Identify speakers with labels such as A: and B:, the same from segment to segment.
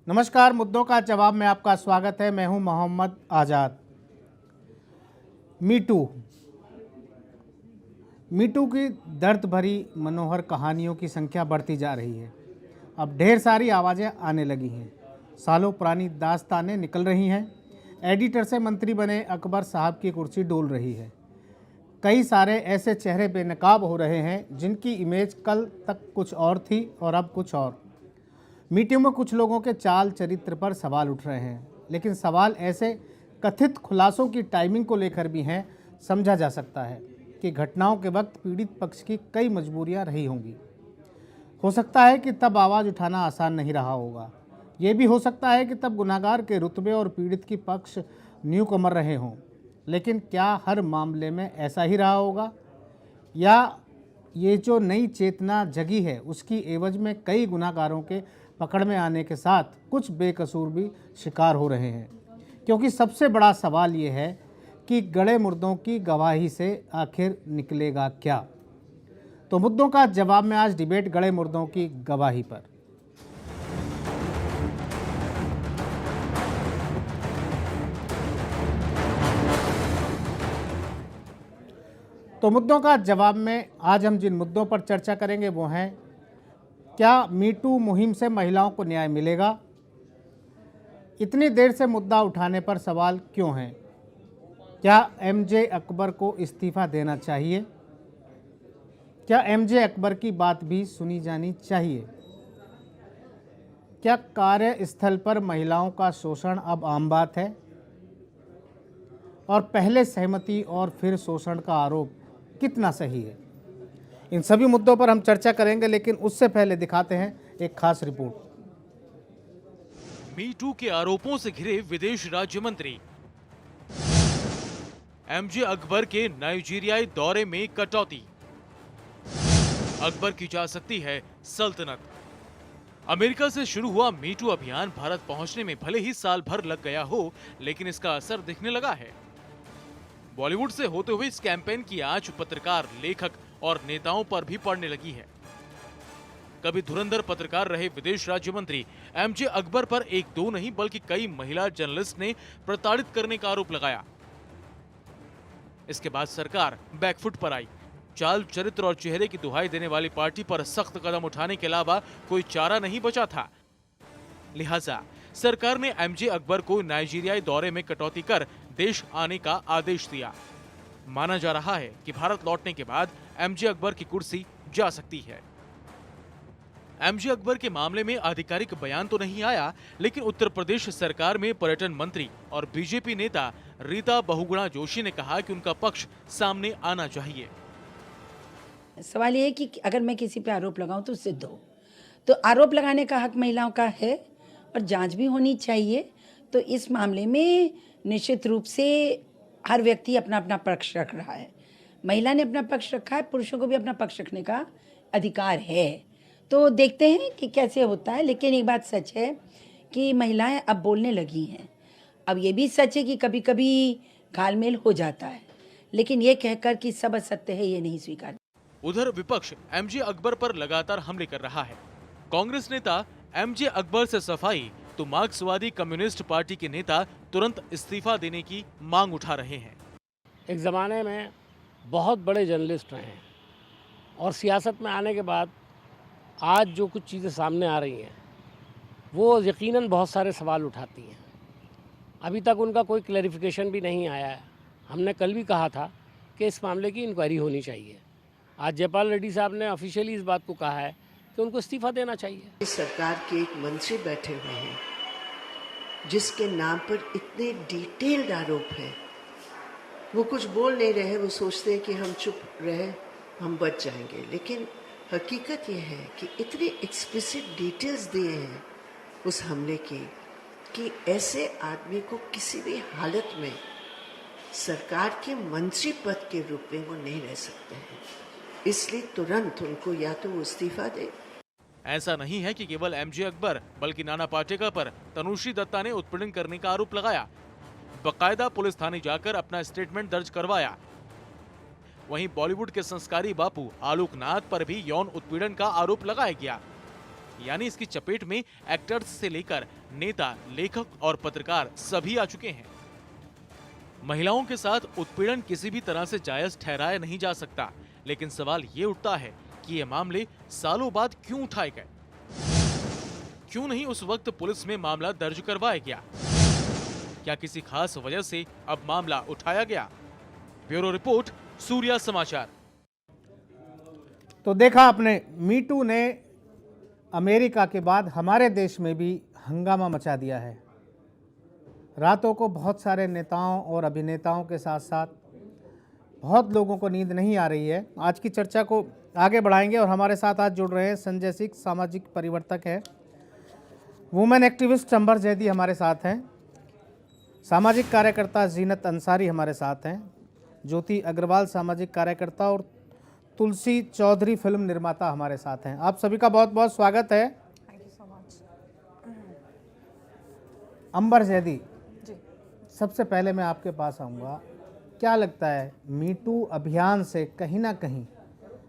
A: नमस्कार, मुद्दों का जवाब में आपका स्वागत है। मैं हूं मोहम्मद आज़ाद। मीटू की दर्द भरी मनोहर कहानियों की संख्या बढ़ती जा रही है। अब ढेर सारी आवाज़ें आने लगी हैं, सालों पुरानी दास्तानें निकल रही हैं। एडिटर से मंत्री बने अकबर साहब की कुर्सी डोल रही है। कई सारे ऐसे चेहरे बेनकाब हो रहे हैं जिनकी इमेज कल तक कुछ और थी और अब कुछ और। मीटिंग में कुछ लोगों के चाल चरित्र पर सवाल उठ रहे हैं, लेकिन सवाल ऐसे कथित खुलासों की टाइमिंग को लेकर भी हैं। समझा जा सकता है कि घटनाओं के वक्त पीड़ित पक्ष की कई मजबूरियां रही होंगी। हो सकता है कि तब आवाज़ उठाना आसान नहीं रहा होगा। ये भी हो सकता है कि तब गुनाहगार के रुतबे और पीड़ित की पक्ष न्यू कमर रहे हों। लेकिन क्या हर मामले में ऐसा ही रहा होगा, या ये जो नई चेतना जगी है उसकी एवज में कई गुनाहगारों के पकड़ में आने के साथ कुछ बेकसूर भी शिकार हो रहे हैं? क्योंकि सबसे बड़ा सवाल ये है कि गड़े मुर्दों की गवाही से आखिर निकलेगा क्या। तो मुद्दों का जवाब में आज डिबेट गड़े मुर्दों की गवाही पर। तो मुद्दों का जवाब में आज हम जिन मुद्दों पर चर्चा करेंगे वो हैं: क्या मीटू मुहिम से महिलाओं को न्याय मिलेगा? इतनी देर से मुद्दा उठाने पर सवाल क्यों हैं? क्या एमजे अकबर को इस्तीफा देना चाहिए? क्या एमजे अकबर की बात भी सुनी जानी चाहिए? क्या कार्यस्थल पर महिलाओं का शोषण अब आम बात है? और पहले सहमति और फिर शोषण का आरोप कितना सही है? इन सभी मुद्दों पर हम चर्चा करेंगे, लेकिन उससे पहले दिखाते हैं एक खास रिपोर्ट।
B: मीटू के आरोपों से घिरे विदेश राज्य मंत्री। एमजे अकबर के नाइजीरियाई दौरे में कटौती। अकबर की जा सकती है सल्तनत। अमेरिका से शुरू हुआ मीटू अभियान भारत पहुंचने में भले ही साल भर लग गया हो, लेकिन इसका असर दिखने लगा है। बॉलीवुड से होते हुए इस कैंपेन की आंच पत्रकार, लेखक और नेताओं पर भी पड़ने लगी है। कभी धुरंधर पत्रकार रहे विदेश राज्य मंत्री एमजे अकबर पर एक दो नहीं बल्कि कई महिला जर्नलिस्ट ने प्रताड़ित करने का आरोप लगाया। इसके बाद सरकार बैकफुट पर आई। चाल चरित्र और चेहरे की दुहाई देने वाली पार्टी पर सख्त कदम उठाने के अलावा कोई चारा नहीं बचा था। लिहाजा सरकार ने एमजे अकबर को नाइजीरियाई दौरे में कटौती कर देश आने का आदेश दिया। माना जा रहा है कि भारत लौटने के बाद एमजे अकबर की कुर्सी जा सकती है। एमजे अकबर के मामले में आधिकारिक बयान तो नहीं आया, लेकिन उत्तर प्रदेश सरकार में पर्यटन मंत्री और बीजेपी नेता रीता बहुगुणा जोशी ने कहा कि उनका पक्ष सामने आना चाहिए।
C: सवाल ये है कि अगर मैं किसी पे आरोप लगाऊं तो सिद्ध हो, तो आरोप लगाने का हक महिलाओं का है और जांच भी होनी चाहिए। तो इस मामले में निश्चित रूप से हर व्यक्ति अपना अपना पक्ष रख रहा है। महिला ने अपना पक्ष रखा है, पुरुषों को भी अपना पक्ष रखने का अधिकार है। तो देखते हैं कि कैसे होता है। लेकिन एक बात सच है कि महिलाएं अब बोलने लगी हैं। अब ये भी सच है कि कभी कभी घालमेल हो जाता है, लेकिन ये कहकर कि सब असत्य है, ये नहीं स्वीकार।
B: उधर विपक्ष एमजे अकबर पर लगातार हमले कर रहा है। कांग्रेस नेता एमजे अकबर से सफाई तो मार्क्सवादी कम्युनिस्ट पार्टी के नेता तुरंत इस्तीफा देने की मांग उठा रहे हैं।
D: एक ज़माने में बहुत बड़े जर्नलिस्ट रहे हैं और सियासत में आने के बाद आज जो कुछ चीज़ें सामने आ रही हैं वो यकीनन बहुत सारे सवाल उठाती हैं। अभी तक उनका कोई क्लैरिफिकेशन भी नहीं आया है। हमने कल भी कहा था कि इस मामले की इंक्वायरी होनी चाहिए। आज जयपाल रेड्डी साहब ने ऑफिशियली इस बात को कहा है कि उनको इस्तीफा देना चाहिए।
E: सरकार के एक मंत्री बैठे हुए हैं जिसके नाम पर इतने डिटेल्ड आरोप हैं। वो कुछ बोल नहीं रहे, वो सोचते हैं कि हम चुप रहे हम बच जाएंगे, लेकिन हकीकत ये है कि इतने एक्सप्लिसिट डिटेल्स दिए हैं उस हमले की कि ऐसे आदमी को किसी भी हालत में सरकार के मंत्री पद के रूप में वो नहीं रह सकते हैं। इसलिए तुरंत उनको या तो वो इस्तीफा दे।
B: ऐसा नहीं है कि केवल एमजे अकबर बल्कि नाना पाटेकर पर तनुश्री दत्ता ने उत्पीड़न करने का आरोप लगाया। बकायदा पुलिस थाने जाकर अपना स्टेटमेंट दर्ज करवाया। वहीं बॉलीवुड के संस्कारी बापू आलोकनाथ पर भी यौन उत्पीड़न का आरोप लगाया गया। यानी इसकी चपेट में एक्टर्स से लेकर नेता, लेखक और पत्रकार सभी आ चुके हैं। महिलाओं के साथ उत्पीड़न किसी भी तरह से जायज ठहराया नहीं जा सकता, लेकिन सवाल ये उठता है कि ये मामले सालों बाद क्यों उठाए गए? क्यों नहीं उस वक्त पुलिस में मामला दर्ज करवाया गया? क्या किसी खास वजह से अब मामला उठाया गया? ब्यूरो रिपोर्ट, सूर्या समाचार।
A: तो देखा आपने, मीटू ने अमेरिका के बाद हमारे देश में भी हंगामा मचा दिया है। रातों को बहुत सारे नेताओं और अभिनेताओं के साथ साथ बहुत लोगों को नींद नहीं आ रही है। आज की चर्चा को आगे बढ़ाएंगे और हमारे साथ आज जुड़ रहे हैं संजय सिंह, सामाजिक परिवर्तक है। वुमेन एक्टिविस्ट अंबर जैदी हमारे साथ हैं। सामाजिक कार्यकर्ता जीनत अंसारी हमारे साथ हैं। ज्योति अग्रवाल सामाजिक कार्यकर्ता और तुलसी चौधरी फिल्म निर्माता हमारे साथ हैं। आप सभी का बहुत बहुत स्वागत है।
F: Thank you so much.
A: Amber Zaidi,
F: जी,
A: सबसे पहले मैं आपके पास आऊँगा। क्या लगता है, मीटू अभियान से कहीं ना कहीं,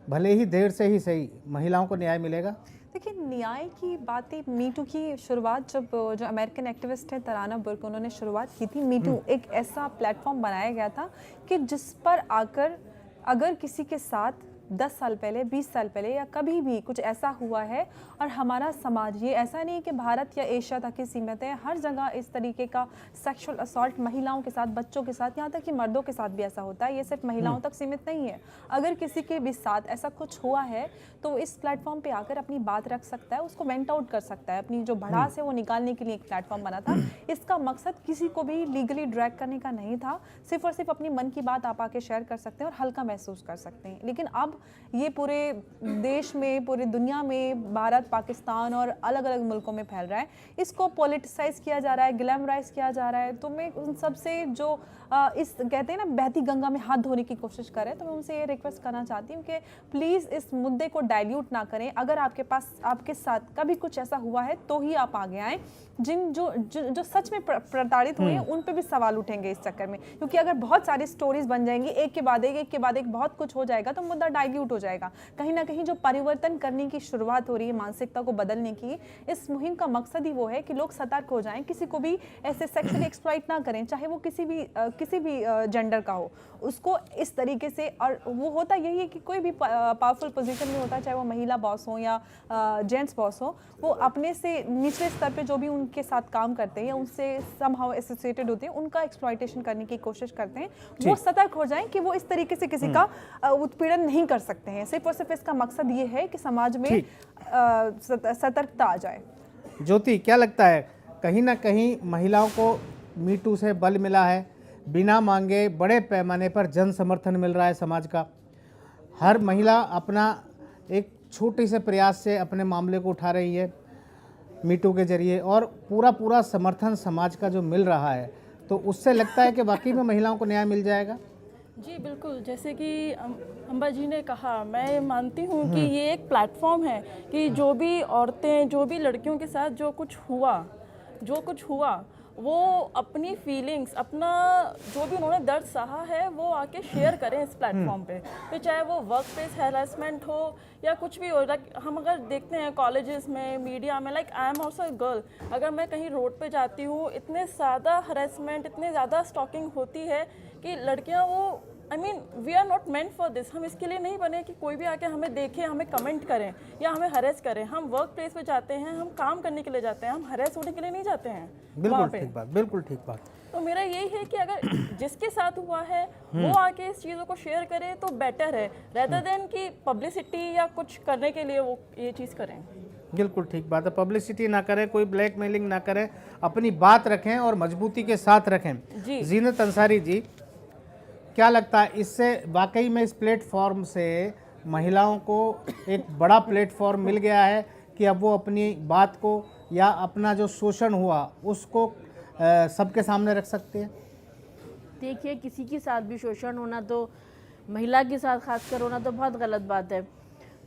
A: भले ही देर से ही सही, महिलाओं को न्याय मिलेगा?
F: देखिए, न्याय की बातें, मीटू की शुरुआत जब जो अमेरिकन एक्टिविस्ट है तराना बुर्क, उन्होंने शुरुआत की थी। मीटू एक ऐसा प्लेटफॉर्म बनाया गया था कि जिस पर आकर अगर किसी के साथ 10 साल पहले, 20 साल पहले या कभी भी कुछ ऐसा हुआ है, और हमारा समाज, ये ऐसा नहीं कि भारत या एशिया तक ही सीमित है, हर जगह इस तरीके का सेक्सुअल असॉल्ट महिलाओं के साथ, बच्चों के साथ, यहाँ तक कि मर्दों के साथ भी ऐसा होता है। ये सिर्फ महिलाओं तक सीमित नहीं है। अगर किसी के भी साथ ऐसा कुछ हुआ है तो इस प्लेटफॉर्म पे आकर अपनी बात रख सकता है, उसको वेंट आउट कर सकता है। अपनी जो भड़ास है वो निकालने के लिए एक प्लेटफॉर्म बना था। इसका मकसद किसी को भी लीगली ड्रैग करने का नहीं था, सिर्फ और सिर्फ अपनी मन की बात आप आके शेयर कर सकते हैं और हल्का महसूस कर सकते हैं। लेकिन अब ये पूरे देश में, पूरी दुनिया में, भारत, पाकिस्तान और अलग अलग मुल्कों में फैल रहा है। इसको पॉलिटिसाइज किया जा रहा है, ग्लैमराइज किया जा रहा है। तो मैं उन सब से जो इस कहते हैं ना बहती गंगा में हाथ धोने की कोशिश करें, तो मैं उनसे ये रिक्वेस्ट करना चाहती हूँ कि प्लीज़ इस मुद्दे को डाइल्यूट ना करें। अगर आपके पास, आपके साथ कभी कुछ ऐसा हुआ है तो ही आप आगे आएँ। जो सच में प्रताड़ित हुए हैं उन पे भी सवाल उठेंगे इस चक्कर में, क्योंकि अगर बहुत सारी स्टोरीज बन जाएंगी, एक के बाद एक बहुत कुछ हो जाएगा, तो मुद्दा डाइल्यूट हो जाएगा। कहीं ना कहीं जो परिवर्तन करने की शुरुआत हो रही है, मानसिकता को बदलने की, इस मुहिम का मकसद ही वो है कि लोग सतर्क हो जाएं, किसी को भी ऐसे सेक्सुअली एक्सप्लॉइट ना करें, चाहे वो किसी भी जेंडर का हो, उसको इस तरीके से। और वो होता यही है कि कोई भी पावरफुल पोजीशन में होता है, चाहे वो महिला बॉस हो या जेंट्स बॉस हो, वो अपने से निचले स्तर पे जो भी उनके साथ काम करते हैं या उनसे समहाउ एसोसिएटेड होते हैं, उनका एक्सप्लॉइटेशन करने की कोशिश करते हैं। वो सतर्क हो जाएं कि वो इस तरीके से किसी का उत्पीड़न नहीं कर सकते हैं। सिर्फ और सिर्फ इसका मकसद ये है कि समाज में सतर्कता आ जाए।
A: ज्योति, क्या लगता है, कहीं ना कहीं महिलाओं को मीटू से बल मिला है, बिना मांगे बड़े पैमाने पर जन समर्थन मिल रहा है समाज का? हर महिला अपना एक छोटे से प्रयास से अपने मामले को उठा रही है मीटू के जरिए, और पूरा समर्थन समाज का जो मिल रहा है, तो उससे लगता है कि वाकई में महिलाओं को न्याय मिल जाएगा?
G: जी बिल्कुल, जैसे कि अंबा जी ने कहा, मैं मानती हूँ कि ये एक प्लेटफॉर्म है कि जो भी औरतें, जो भी लड़कियों के साथ जो कुछ हुआ वो अपनी फीलिंग्स, अपना जो भी उन्होंने दर्द सहा है वो आके शेयर करें इस प्लेटफॉर्म पे। तो चाहे वो वर्क प्लेस हैरेसमेंट हो या कुछ भी हो। लाइक हम अगर देखते हैं कॉलेजेस में, मीडिया में, like I am also a girl, अगर मैं कहीं रोड पे जाती हूँ, इतने ज़्यादा हरेसमेंट, इतने ज़्यादा स्टॉकिंग होती है कि लड़कियाँ, वो we are not meant for this. हम इसके लिए नहीं बने कि कोई भी आके हमें देखे, हमें कमेंट करें या हमें हरेस करें। हम वर्क प्लेस पे जाते हैं, हम काम करने के लिए जाते हैं, हम हरेस होने के लिए नहीं जाते हैं।
A: बिल्कुल ठीक बात।
G: तो मेरा यही है कि अगर जिसके साथ हुआ है वो आके इस चीज़ों को शेयर करे तो बेटर है, रेदर देन कि पब्लिसिटी या कुछ करने के लिए वो ये चीज़ करें।
A: बिल्कुल ठीक बात है, पब्लिसिटी ना करें, कोई ब्लैकमेलिंग ना करें, अपनी बात रखें और मजबूती के साथ रखें। जीनत अंसारी जी, क्या लगता है, इससे वाकई में इस प्लेटफॉर्म से महिलाओं को एक बड़ा प्लेटफॉर्म मिल गया है कि अब वो अपनी बात को या अपना जो शोषण हुआ उसको सबके सामने रख सकते हैं?
H: देखिए, किसी के साथ भी शोषण होना, तो महिला के साथ खासकर होना तो बहुत गलत बात है।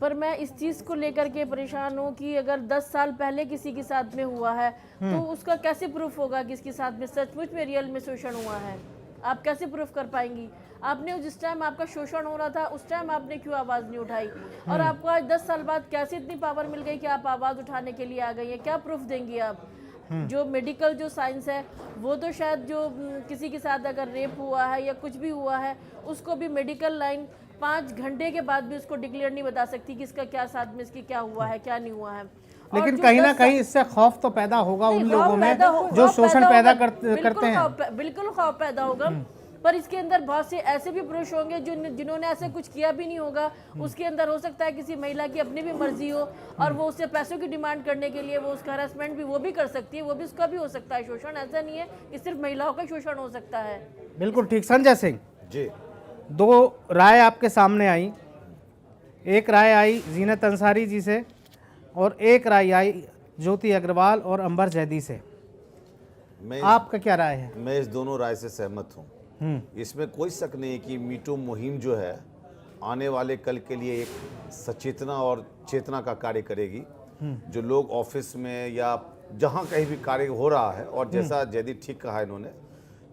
H: पर मैं इस चीज़ को लेकर के परेशान हूँ कि अगर 10 साल पहले किसी के साथ में हुआ है तो उसका कैसे प्रूफ होगा कि इसके साथ में सचमुच में रियल में शोषण हुआ है? आप कैसे प्रूफ कर पाएंगी? आपने जिस टाइम आपका शोषण हो रहा था उस टाइम आपने क्यों आवाज़ नहीं उठाई? और आपको आज 10 साल बाद कैसे इतनी पावर मिल गई कि आप आवाज़ उठाने के लिए आ गई हैं? क्या प्रूफ देंगी आप? जो मेडिकल जो साइंस है वो तो शायद जो किसी के साथ अगर रेप हुआ है या कुछ भी हुआ है उसको भी मेडिकल लाइन 5 घंटे के बाद भी उसको डिक्लेयर नहीं बता सकती कि इसका क्या साथ में इसकी क्या हुआ है क्या नहीं हुआ है।
A: लेकिन कहीं ना कहीं इससे खौफ तो पैदा होगा उन लोगों में जो शोषण पैदा करते हैं।
H: बिल्कुल खौफ पैदा होगा, पर इसके अंदर बहुत से ऐसे भी पुरुष होंगे जिन्होंने ऐसे कुछ किया भी नहीं होगा, उसके अंदर हो सकता है किसी महिला की अपनी भी मर्जी हो और वो उससे पैसों की डिमांड करने के लिए वो उसका हरासमेंट भी वो भी कर सकती है, वो भी उसका भी हो सकता है शोषण। ऐसा नहीं है कि सिर्फ महिलाओं का शोषण हो सकता है।
A: बिल्कुल ठीक। संजय सिंह
I: जी,
A: 2 राय आपके सामने आई। एक राय आई जीनत अंसारी जी से और एक राय आई ज्योति अग्रवाल और अंबर जैदी से। आपका क्या राय है?
I: मैं इस दोनों राय से सहमत हूँ। इसमें कोई शक नहीं है कि मीटू मुहिम जो है आने वाले कल के लिए एक सचेतना और चेतना का कार्य करेगी। जो लोग ऑफिस में या जहाँ कहीं भी कार्य हो रहा है, और जैसा जैदी ठीक कहा इन्होंने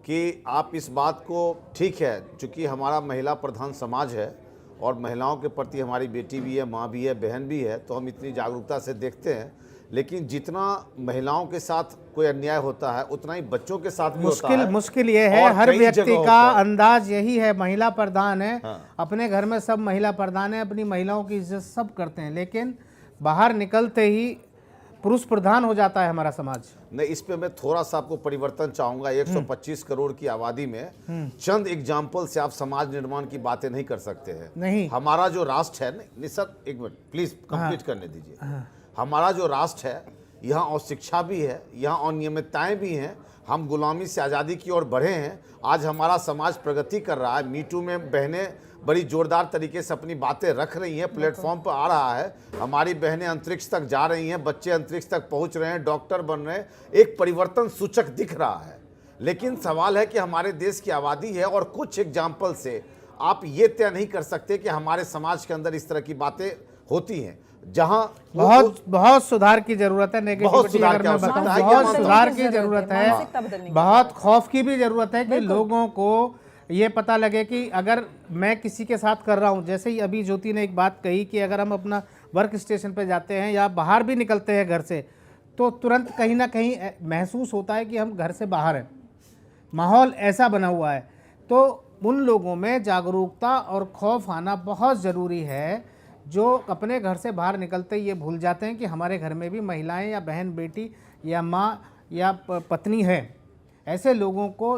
I: कि आप इस बात को, ठीक है चूँकि हमारा महिला प्रधान समाज है और महिलाओं के प्रति हमारी बेटी भी है, माँ भी है, बहन भी है, तो हम इतनी जागरूकता से देखते हैं, लेकिन जितना महिलाओं के साथ कोई अन्याय होता है उतना ही बच्चों के साथ भी होता है।
A: मुश्किल ये है, हर व्यक्ति का अंदाज यही है महिला प्रधान है। अपने घर में सब महिला प्रधान है, अपनी महिलाओं की इज्जत सब करते हैं, लेकिन बाहर निकलते ही पुरुष प्रधान हो जाता है हमारा समाज।
I: नहीं, इस पे मैं थोड़ा सा आपको परिवर्तन चाहूंगा। 125 करोड़ की आबादी में चंद एग्जाम्पल से आप समाज निर्माण की बातें नहीं कर सकते हैं।
A: नहीं,
I: हमारा जो राष्ट्र है, नहीं सर एक मिनट प्लीज कंप्लीट करने दीजिए। हमारा जो राष्ट्र है यहाँ अशिक्षा भी है, यहाँ अनियमितताएं भी हैं, हम गुलामी से आज़ादी की ओर बढ़े हैं। आज हमारा समाज प्रगति कर रहा है। मीटू में बहनें बड़ी जोरदार तरीके से अपनी बातें रख रही हैं, प्लेटफॉर्म पर आ रहा है। हमारी बहनें अंतरिक्ष तक जा रही हैं, बच्चे अंतरिक्ष तक पहुंच रहे हैं, डॉक्टर बन रहे हैं, एक परिवर्तन सूचक दिख रहा है। लेकिन सवाल है कि हमारे देश की आबादी है और कुछ एग्जाम्पल से आप ये तय नहीं कर सकते कि हमारे समाज के अंदर इस तरह की बातें होती हैं। जहां
A: बहुत सुधार की जरूरत है। नेगेटिविटी अगर मैं बताऊं, बहुत सुधार की जरूरत है, बहुत खौफ की भी जरूरत है कि लोगों को ये पता लगे कि अगर मैं किसी के साथ कर रहा हूँ, जैसे ही अभी ज्योति ने एक बात कही कि अगर हम अपना वर्क स्टेशन पे जाते हैं या बाहर भी निकलते हैं घर से, तो तुरंत कहीं ना कहीं महसूस होता है कि हम घर से बाहर हैं, माहौल ऐसा बना हुआ है। तो उन लोगों में जागरूकता और खौफ आना बहुत ज़रूरी है जो अपने घर से बाहर निकलते ही ये भूल जाते हैं कि हमारे घर में भी महिलाएं या बहन बेटी या माँ या पत्नी है। ऐसे लोगों को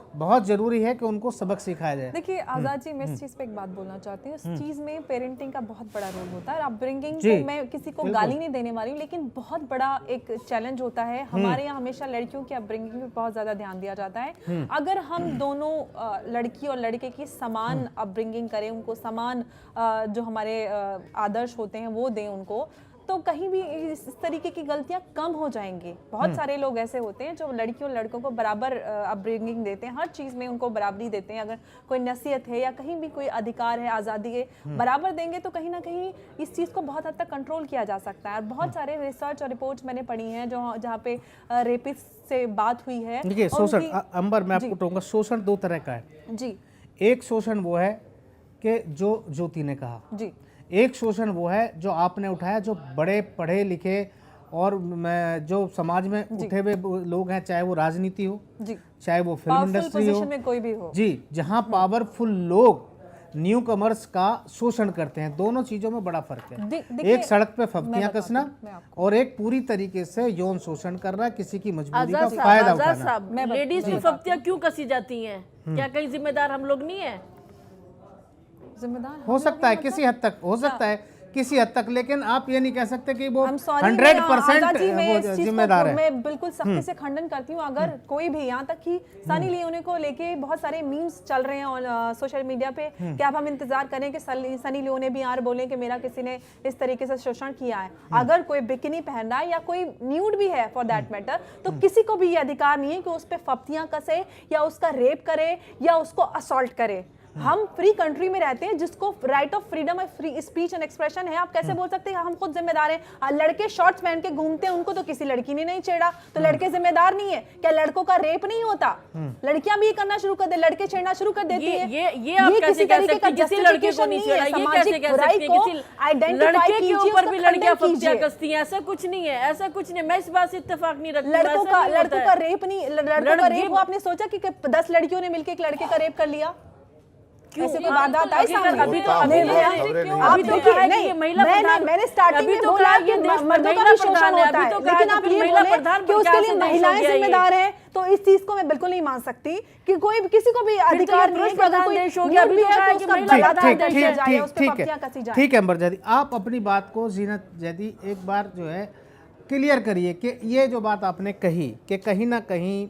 A: बहुत ज़रूरी है कि उनको सबक सिखाया जाए।
F: देखिए आज़ाद जी, मैं इस चीज़ पे एक बात बोलना चाहती हूँ। इस चीज़ में पेरेंटिंग का बहुत बड़ा रोल होता है। अपब्रिंगिंग को मैं किसी को गाली नहीं देने वाली हूँ, लेकिन बहुत बड़ा एक चैलेंज होता है। हमारे यहाँ हमेशा लड़कियों की अपब्रिंगिंग पे बहुत ज़्यादा ध्यान दिया जाता है। अगर हम दोनों लड़की और लड़के की समान अपब्रिंगिंग करें, उनको समान जो हमारे आदर्श होते हैं वो दें उनको, तो कहीं भी इस तरीके की गलतियां कम हो जाएंगी। बहुत सारे लोग ऐसे होते हैं जो लड़कियों और लड़कों को बराबर अपब्रिंगिंग देते हैं, हर चीज़ में उनको बराबरी देते हैं। अगर कोई नसीहत है या कहीं भी कोई अधिकार है, आज़ादी है, बराबर देंगे तो कहीं ना कहीं इस चीज़ को बहुत हद तक कंट्रोल किया जा सकता है। और बहुत सारे रिसर्च और रिपोर्ट्स मैंने पढ़ी हैं जहाँ पे रेपिस्ट से बात हुई है।
A: देखिए शोषण, अंबर मैं आपको कहूँगा, शोषण 2 तरह का है
F: जी। एक
A: शोषण वो है कि जो ज्योति ने कहा
F: जी,
A: एक शोषण वो है जो आपने उठाया, जो बड़े पढ़े लिखे और जो समाज में उठे हुए लोग हैं, चाहे वो राजनीति हो जी, चाहे वो फिल्म इंडस्ट्री हो,
F: में कोई भी हो
A: जी, जहां पावरफुल लोग न्यू कमर्स का शोषण करते हैं। दोनों चीजों में बड़ा फर्क है। एक सड़क पे फब्तियां कसना और एक पूरी तरीके से यौन शोषण करना, किसी की मजबूरी का फायदा उठाना।
H: लेडीज में फब्तियां क्यों कसी जाती हैं? क्या कहीं जिम्मेदार हम लोग नहीं है?
F: जिम्मेदार
A: हो सकता है किसी हद तक, हो सकता है किसी हद तक, लेकिन आप ये नहीं कह सकते कि वो 100% जिम्मेदार है।
F: मैं बिल्कुल सख्ती से खंडन करती हूँ। अगर कोई भी, यहाँ तक कि सनी लियोनी को लेके बहुत सारे मीम्स चल रहे हैं सोशल मीडिया पे कि अब हम इंतजार करें कि सनी लियोनी भी यार बोले कि मेरा किसी ने इस तरीके से शोषण किया है। अगर कोई बिकिनी पहन रहा है या कोई न्यूड भी है फॉर दैट मैटर, तो किसी को भी ये अधिकार नहीं है कि उस पर फब्तियां कसे या उसका रेप करे या उसको असॉल्ट करे। हम फ्री कंट्री में रहते हैं जिसको right of freedom of free speech and expression है। आप कैसे बोल सकते हैं हम खुद जिम्मेदार हैं? लड़के शॉर्ट्स पहन के घूमते हैं, उनको तो किसी लड़की ने नहीं छेड़ा, तो लड़के जिम्मेदार नहीं है क्या? लड़कों का रेप नहीं होता? लड़कियां भी करना शुरू कर दे, लड़के छेड़ना शुरू कर देती है।
H: ये आप कैसे कह सकते हैं किसी लड़के को नहीं छेड़ा? ये कैसे कह सकते हैं किसी लड़के के ऊपर भी लड़कियां फंसियां कसती हैं? ऐसा कुछ नहीं है, ऐसा कुछ नहीं। मैं इस बात से इत्तेफाक नहीं रखती।
F: लड़कों का रेप नहीं, लड़कों का रेप आपने सोचा कि 10 लड़कियों ने मिलकर एक लड़के का रेप कर लिया? ऐसे कोई वारदात आई सामने?
H: अभी तो देखिए महिला प्रधान,
F: मैंने स्टार्टिंग में बोला कि मर्दों का भी शोषण होता है, लेकिन आप ये बोले कि उसके लिए महिलाएं जिम्मेदार हैं, तो इस चीज को मैं बिल्कुल नहीं मान सकती कि कोई किसी को भी अधिकार नहीं है कि अगर कोई देश हो गया अभी तो उसका बलात्कार किया जाए, उस पे पत्तियां कसी जाए।
A: ठीक है अंबर जैदी, आप अपनी बात को जीनत जैदी एक बार जो है क्लियर करिए कि ये जो बात आपने कही कि कहीं ना कहीं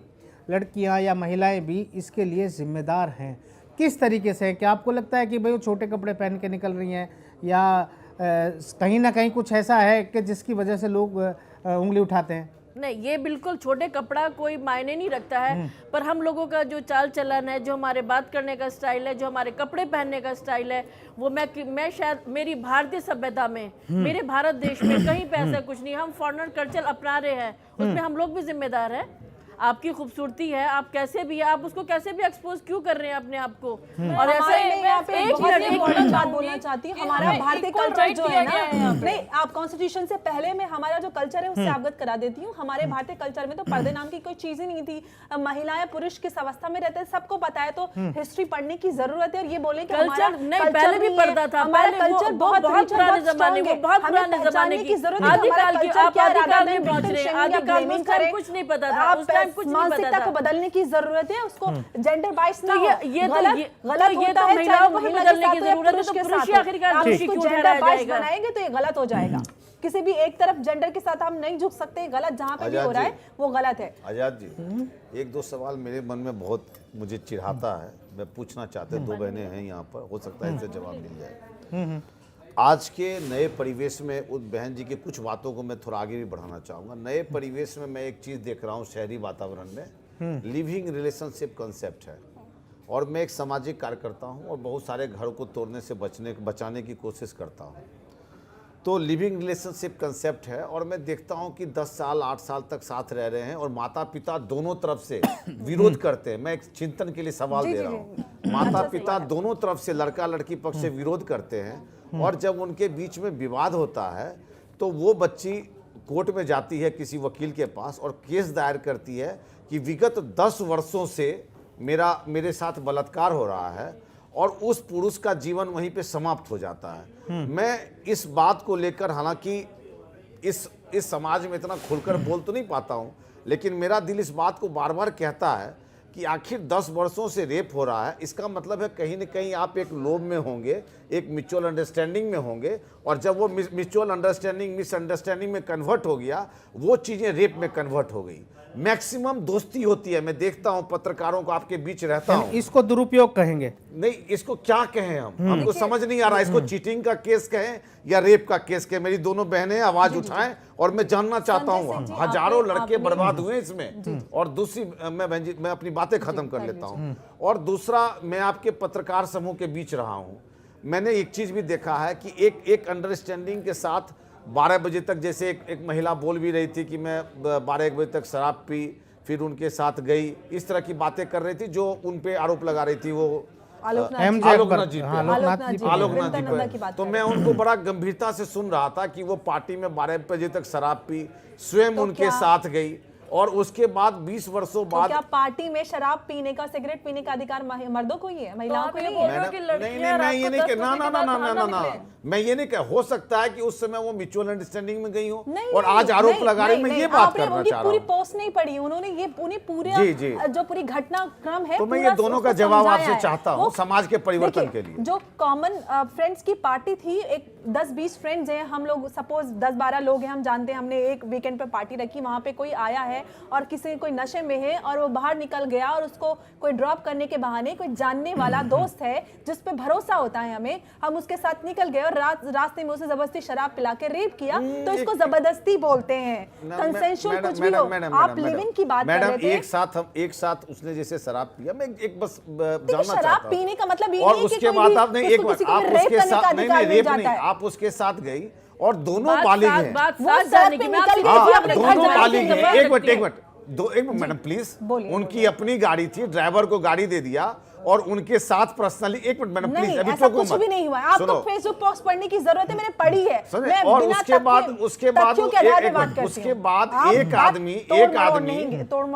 A: लड़कियां या महिलाएं भी इसके लिए जिम्मेदार हैं, किस तरीके से है? क्या आपको लगता है कि भाई वो छोटे कपड़े पहन के निकल रही हैं या कहीं ना कहीं कुछ ऐसा है कि जिसकी वजह से लोग उंगली उठाते हैं?
H: नहीं, ये बिल्कुल छोटे कपड़ा कोई मायने नहीं रखता है, पर हम लोगों का जो चाल चलन है, जो हमारे बात करने का स्टाइल है, जो हमारे कपड़े पहनने का स्टाइल है, वो मैं शायद मेरी भारतीय सभ्यता में, मेरे भारत देश में कहीं पे ऐसा कुछ नहीं। हम फॉरेनर कल्चर अपना रहे हैं, उसमें हम लोग भी जिम्मेदार हैं। आपकी खूबसूरती है, आप कैसे भी, आप उसको कैसे भी एक्सपोज क्यों कर रहे हैं अपने आप को? और ऐसे
F: एक मिनट बात बोलना चाहती हूँ। हमारा भारतीय कल्चर जो है ना, नहीं आप कॉन्स्टिट्यूशन से पहले मैं हमारा जो कल्चर है उससे अवगत करा देती हूँ। हमारे भारतीय कल्चर में तो पर्दे नाम की कोई चीज ही नहीं थी। महिलाएं पुरुष किस अवस्था में रहते हैं सबको पता है, तो हिस्ट्री पढ़ने की जरूरत है। और ये बोले कि हमारा
H: नहीं, पहले भी पर्दा था,
F: हमारा कल्चर बहुत
H: पुराने जमाने में, बहुत पुराने जमाने की
F: जरूरत है।
H: आदिकाल की, आप आदिकाल में पहुंच रहे हैं, आदिकाल में कुछ नहीं पता था, उस टाइम कुछ नहीं पता
F: मानसिकता
H: था।
F: को बदलने की जरूरत है, उसको जेंडर बाइस ना हो।
H: ये तो महिलाओं को भी बदलने की जरूरत है, तो पुरुष आखिरकार दोषी क्यों ठहराया जाएगा?
F: बनाएंगे तो ये गलत हो जाएगा। किसी भी एक तरफ जेंडर के साथ हम नहीं झुक सकते, गलत जहां पे भी हो रहा है वो गलत है।
I: आजाद जी, एक दो सवाल मेरे मन में बहुत मुझे चिढ़ाता है, मैं पूछना चाहते, दो बहनें हैं यहाँ पर, हो सकता है इससे जवाब मिल जाए। आज के नए परिवेश में उस बहन जी की कुछ बातों को मैं थोड़ा आगे भी बढ़ाना चाहूँगा। नए परिवेश में मैं एक चीज़ देख रहा हूँ शहरी वातावरण में, लिविंग रिलेशनशिप कंसेप्ट है, और मैं एक सामाजिक कार्यकर्ता हूँ और बहुत सारे घरों को तोड़ने से बचाने की कोशिश करता हूँ। तो लिविंग रिलेशनशिप कंसेप्ट है, और मैं देखता हूँ कि 10 साल 8 साल तक साथ रह रहे हैं और माता पिता दोनों तरफ से विरोध करते हैं। मैं एक चिंतन के लिए सवाल दे रहा हूँ। माता पिता दोनों तरफ से, लड़का लड़की पक्ष से विरोध करते हैं, और जब उनके बीच में विवाद होता है तो वो बच्ची कोर्ट में जाती है किसी वकील के पास और केस दायर करती है कि विगत 10 वर्षों से मेरे साथ बलात्कार हो रहा है, और उस पुरुष का जीवन वहीं पे समाप्त हो जाता है। मैं इस बात को लेकर, हालांकि इस समाज में इतना खुलकर बोल तो नहीं पाता हूं, लेकिन मेरा दिल इस बात को बार बार कहता है कि आखिर 10 वर्षों से रेप हो रहा है, इसका मतलब है कहीं न कहीं आप एक लोभ में होंगे, एक म्यूचुअल अंडरस्टैंडिंग में होंगे, और जब वो म्यूचुअल अंडरस्टैंडिंग मिसअंडरस्टैंडिंग में कन्वर्ट हो गया, वो चीज़ें रेप में कन्वर्ट हो गई। मैक्सिमम दोस्ती होती है, मैं देखता हूं पत्रकारों को, आपके बीच रहता हूं।
A: इसको दुरुपयोग कहेंगे?
I: नहीं, इसको क्या कहें हमको समझ नहीं आ रहा, इसको चीटिंग का केस कहें या रेप का केस कहें। मेरी दोनों बहनें आवाज उठाएं, और मैं जानना चाहता हूं, हजारों लड़के बर्बाद हुए इसमें। और दूसरी, मैं अपनी बातें खत्म कर लेता हूं। और दूसरा, मैं आपके पत्रकार समूह के बीच रहा हूं, मैंने एक चीज भी देखा है कि एक अंडरस्टैंडिंग के साथ 12 बजे तक, जैसे एक महिला बोल भी रही थी कि मैं 12-1 बजे तक शराब पी, फिर उनके साथ गई, इस तरह की बातें कर रही थी जो उन पे आरोप लगा रही थी, वो आलोकनाथ जी पे। तो मैं उनको बड़ा गंभीरता से सुन रहा था कि वो पार्टी में 12 बजे तक शराब पी, स्वयं उनके साथ गई, और उसके बाद 20 वर्षों बाद
F: क्या पार्टी में शराब पीने का, सिगरेट पीने का अधिकार मर्दों को ही है, महिलाओं को नहीं है?
I: मैं ये नहीं कह, ना, मैं ये नहीं कह, हो सकता है कि उस समय वो म्यूचुअल अंडरस्टैंडिंग में गई हो और आज आरोप लगा रही, मैं ये बात करना चाह रहा हूं।
F: पूरी पोस्ट नहीं पढ़ी उन्होंने, ये पूरी जो पूरी घटनाक्रम है,
I: तो मैं ये दोनों का जवाब आपसे चाहता हूँ समाज के परिवर्तन के लिए।
F: जो कॉमन फ्रेंड्स की पार्टी थी, एक 10-20 फ्रेंड्स हैं हम लोग, सपोज 10-12 लोग हैं, हम जानते हैं, हमने एक वीकेंड पे पार्टी रखी, वहां पे कोई आया है है और किसी कोई नशे में है और वो बाहर निकल गया और उसको कोई ड्रॉप करने के बहाने कोई जानने वाला दोस्त है जिस पे भरोसा होता है हमें, हम उसके साथ निकल गए और रास्ते में उसे जबरदस्ती शराब पिला के रेप किया, तो इसको जबरदस्ती बोलते हैं। कंसेंशुअल कुछ भी हो, आप लिविंग की बात कर रहे थे।
I: एक साथ उसने जैसे शराब पिया, मैं एक बस जानना चाहता हूं,
F: शराब पीने का मतलब ये
I: और
F: नहीं है
I: उसके बाद आप नहीं, एक बार आप उसके साथ नहीं रेप नहीं, आप उसके साथ गई और दोनों बालिग हैं, दोनों बालिग हैं। एक मिनट मैडम प्लीज, उनकी अपनी गाड़ी थी, ड्राइवर को गाड़ी दे दिया और उनके साथ पर्सनली, एक मिनट मैडम प्लीज, अभी
F: ऐसा कुछ भी नहीं हुआ। आपको फेसबुक पोस्ट पढ़ने की जरूरत है, मैंने पढ़ी है। मैं
I: और
F: बिना
I: उसके बाद एक आदमी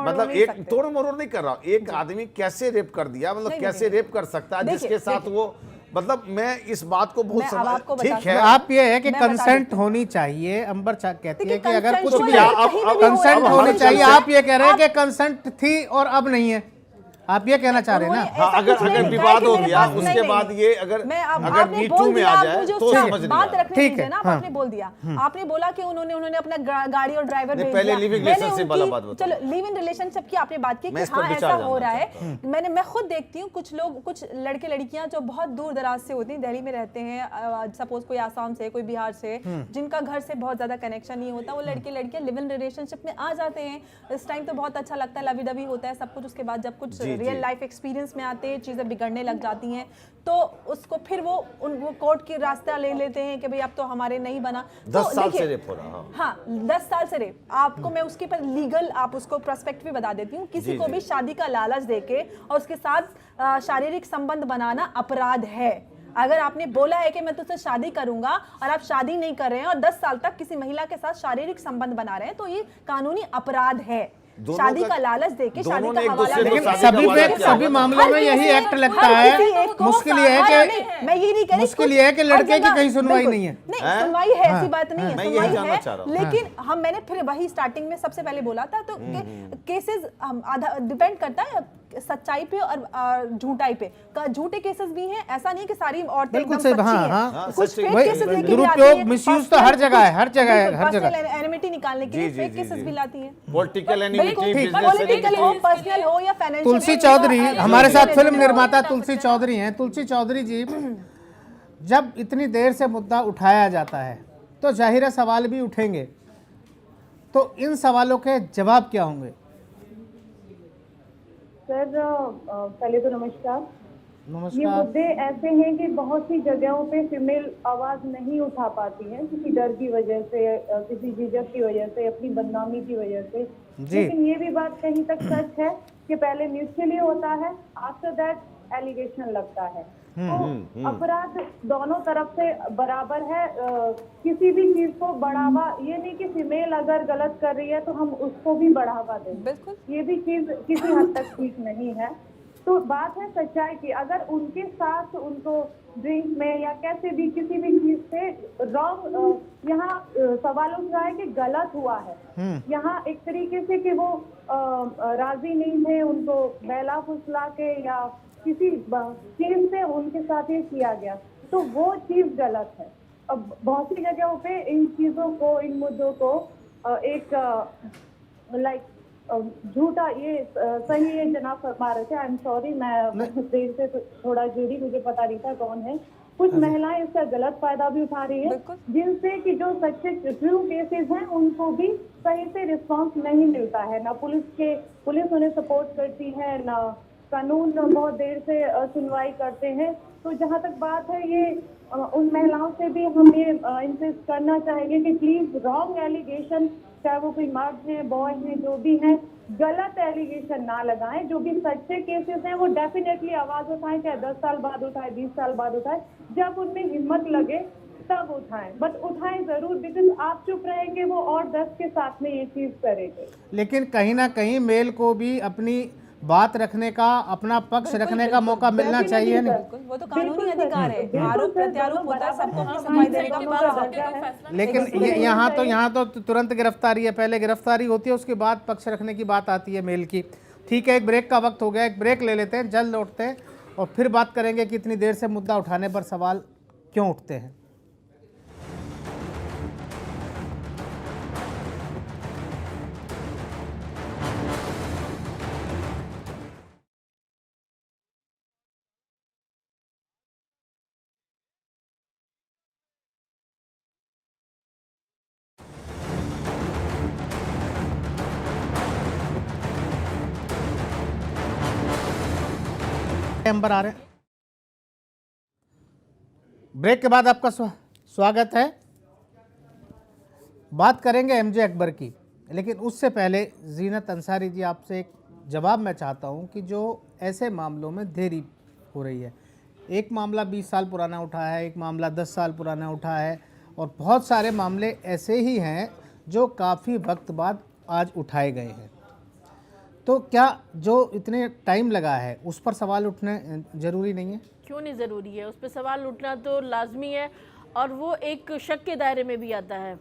I: मतलब एक तोड़ मरोड़ नहीं कर रहा, एक आदमी कैसे रेप कर दिया, मतलब कैसे रेप कर सकता है जिसके साथ वो, मतलब मैं इस बात को बहुत समझ, ठीक है
A: आप ये है कि कंसेंट होनी चाहिए, अंबर कहती है कि अगर कुछ भी कंसेंट होनी चाहिए, आप ये कह रहे हैं कि कंसेंट थी और अब नहीं है, आप ये कहना चाह रहे हैं ना?
I: हाँ, अगर विवाद हो गया उसके बाद ये अगर मी टू में आ जाए तो समझ
F: बात रखने
A: ठीक
F: दीजिए
A: है,
F: ना। आपने बोल दिया, आपने बोला कि उन्होंने अपना गाड़ी और ड्राइवर भेज
I: पहले
F: दिया।
I: लिविंग रिलेशनशिप वाला बात बताओ।
F: चलो लिव इन रिलेशनशिप की आपने बात की कि
I: मैं
F: हाँ ऐसा हो रहा है। मैं खुद देखती हूँ कुछ लोग, कुछ लड़के लड़कियां जो बहुत दूर दराज से होती हैं, दिल्ली में रहते हैं, सपोज कोई आसाम से, कोई बिहार से, जिनका घर से बहुत ज्यादा कनेक्शन नहीं होता, वो लड़के लड़कियां लिव इन रिलेशनशिप में आ जाते हैं। इस टाइम तो बहुत अच्छा लगता है, लवी डवी होता है सब कुछ। उसके बाद जब कुछ रियल लाइफ एक्सपीरियंस में आते हैं, चीजें बिगड़ने लग जाती हैं, तो उसको फिर वो कोर्ट की रास्ता ले लेते हैं कि भाई अब तो हमारे नहीं बना।
I: 10 साल से रेप हो रहा।
F: हाँ 10 साल से रेप। आपको मैं उसके पर लीगल आप उसको प्रोस्पेक्ट भी बता देती हूँ। किसी को भी शादी का लालच देके और उसके साथ शारीरिक संबंध बनाना अपराध है। अगर आपने बोला है कि मैं तुझसे शादी करूंगा और आप शादी नहीं कर रहे हैं और 10 साल तक किसी महिला के साथ शारीरिक संबंध बना रहे हैं, तो ये कानूनी अपराध है। शादी का लालच देके शादी का हवाला,
A: लेकिन सभी मामलों में यही एक्ट लगता है। मुश्किल ये है कि
F: मैं ये नहीं कह रही,
A: मुश्किल ये है कि लड़के की कहीं सुनवाई नहीं है।
F: नहीं सुनवाई है, ऐसी बात नहीं है,
I: मैं
F: सुनवाई
I: यही जानना
F: है।
I: चाह रहा हूं।
F: लेकिन मैंने फिर वही स्टार्टिंग में सबसे पहले बोला था, तो केसेस आधा डिपेंड करता है सच्चाई पे और झूठाई पे। झूठे केसेस भी हैं, ऐसा नहीं कि सारी औरतें
A: बिल्कुल
F: एकदम
A: सही।
F: सच्ची
A: हाँ,
F: हैं। कुछ फेक केसेस लेके भी आती
A: दुरुपयोग,
F: हैं,
A: मिसयूज तो हर जगह है, हर जगह है, हर जगह।
F: एनिमिटी निकालने के लिए फेक केसेस भी लाती हैं।
I: पॉलिटिकल एनिमिटी,
F: पॉलिटिकल हो, पर्सनल हो या फाइनेंशियल।
A: तुलसी चौधरी हमारे साथ फिल्म निर्माता तुलसी चौधरी हैं। तुलसी चौधरी जी, जब इतनी देर से मुद्दा उठाया जाता है तो जाहिर सवाल भी उठेंगे, तो इन सवालों के जवाब क्या होंगे?
J: सर पहले तो नमस्कार। ये
A: नमस्कार।
J: मुद्दे ऐसे हैं कि बहुत सी जगहों पे फीमेल आवाज नहीं उठा पाती है, किसी डर की वजह से, किसी झिझक की वजह से, अपनी बदनामी की वजह से। लेकिन ये भी बात कहीं तक सच है कि पहले म्यूचुअली होता है, आफ्टर दैट एलिगेशन लगता है। तो अपराध दोनों तरफ से बराबर है। किसी भी चीज को बढ़ावा, ये नहीं कि फीमेल अगर गलत कर रही है तो हम उसको भी बढ़ावा दें,
F: बिल्कुल
J: ये भी चीज किसी हद तक ठीक नहीं है। तो बात है सच्चाई की। अगर उनके साथ उनको ड्रिंक में या कैसे भी किसी भी चीज से रॉन्ग, यहाँ सवाल उठ रहा है कि गलत हुआ है। यहाँ एक तरीके से कि वो राजी नहीं थे, उनको बहला फुसला के या किसी चीज से उनके साथ ये किया गया, तो वो चीज गलत है। अब बहुत सी जगहों पे इन चीजों को, इन मुद्दों को एक लाइक झूठा, ये सही है जनाब फरमा रहे थे। आई एम सॉरी, मैं देर से थोड़ा जुड़ी, मुझे पता नहीं था कौन है। कुछ महिलाएं इसका गलत फायदा भी उठा रही है, जिनसे कि जो सच्चे ट्रू केसेस हैं उनको भी सही से रिस्पांस नहीं मिलता है। ना पुलिस उन्हें सपोर्ट करती है, ना कानून बहुत देर से सुनवाई करते हैं। तो जहाँ तक बात है, ये उन महिलाओं से भी हम ये इंसिस्ट करना चाहेंगे कि प्लीज रॉन्ग एलिगेशन, चाहे वो कोई मर्द हैं, बॉय हैं, जो भी हैं, गलत एलिगेशन ना लगाएं। जो भी सच्चे केसेस हैं वो डेफिनेटली आवाज उठाएं, चाहे 10 साल बाद उठाएं, 20 साल बाद उठाएं, जब उनमें हिम्मत लगे तब उठाएं, बट उठाएं जरूर। बिकॉज आप चुप रहेंगे, वो और 10 के साथ में ये चीज करेंगे।
A: लेकिन कहीं ना कहीं मेल को भी अपनी बात रखने का, अपना पक्ष रखने का मौका मिलना चाहिए। नहीं,
F: वो तो कानूनी अधिकार है, आरोप प्रत्यारोप होता है, सबको अपनी सफाई देने का मौका है।
A: लेकिन यहाँ तो तुरंत गिरफ्तारी है, पहले गिरफ्तारी होती है, उसके बाद पक्ष रखने की बात आती है मेल की। ठीक है, एक ब्रेक का वक्त हो गया, एक ब्रेक ले लेते हैं, जल्द लौटते हैं और फिर बात करेंगे कि इतनी देर से मुद्दा उठाने पर सवाल क्यों उठते हैं। कैमरा आ रहे हैं। ब्रेक के बाद आपका स्वागत है। बात करेंगे एमजे अकबर की, लेकिन उससे पहले जीनत अंसारी जी, आपसे एक जवाब मैं चाहता हूं कि जो ऐसे मामलों में देरी हो रही है, एक मामला 20 साल पुराना उठा है, एक मामला 10 साल पुराना उठा है, और बहुत सारे मामले ऐसे ही हैं जो काफ़ी वक्त बाद आज उठाए गए हैं। तो क्या जो इतने टाइम लगा है उस पर सवाल उठने ज़रूरी नहीं है?
H: क्यों नहीं ज़रूरी है? उस पर सवाल उठना तो लाजमी है, और वो एक शक के दायरे में भी आता है।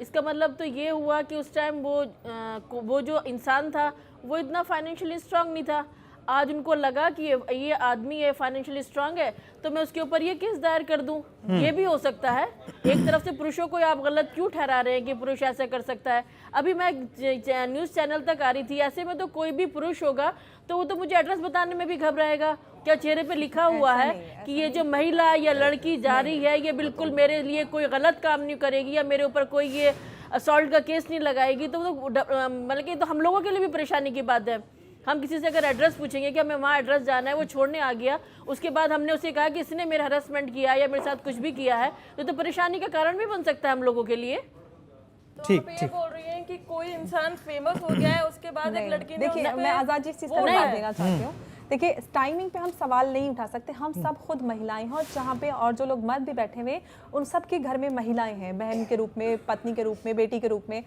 H: इसका मतलब तो ये हुआ कि उस टाइम वो जो इंसान था वो इतना फाइनेंशियली स्ट्रांग नहीं था। आज उनको लगा कि ये आदमी है फाइनेंशियली स्ट्रांग है, तो मैं उसके ऊपर ये केस दायर कर दूं। ये भी हो सकता है। एक तरफ से पुरुषों को आप गलत क्यों ठहरा रहे हैं कि पुरुष ऐसा कर सकता है? अभी मैं न्यूज़ चैनल तक आ रही थी, ऐसे में तो कोई भी पुरुष होगा तो वो तो मुझे एड्रेस बताने में भी घबराएगा। क्या चेहरे पे लिखा हुआ है कि ये जो महिला या लड़की जा रही है ये बिल्कुल मेरे लिए कोई गलत काम नहीं करेगी या मेरे ऊपर कोई ये असॉल्ट का केस नहीं लगाएगी, तो मतलब कि तो हम लोगों के लिए भी परेशानी की बात है। हम किसी से अगर एड्रेस पूछेंगे कि हमें वहाँ एड्रेस जाना है, वो छोड़ने आ गया, उसके बाद हमने उसे कहा कि इसने मेरा हरासमेंट किया या मेरे साथ कुछ भी किया है, तो परेशानी का कारण भी बन सकता है हम लोगों के लिए।
G: तो आप ये बोल रही हैं कि कोई इंसान फेमस हो गया है, उसके बाद एक लड़की ने
F: देखिए, मैं आज़ाद जी इस चीज़ का जवाब देना चाहती हूँ। देखिए, टाइमिंग पे हम सवाल नहीं उठा सकते। हम सब खुद महिलाएं हैं, और जहाँ पे और जो लोग मर्द भी बैठे हुए उन सब के घर में महिलाएं हैं, बहन के रूप में, पत्नी के रूप में, बेटी के रूप में।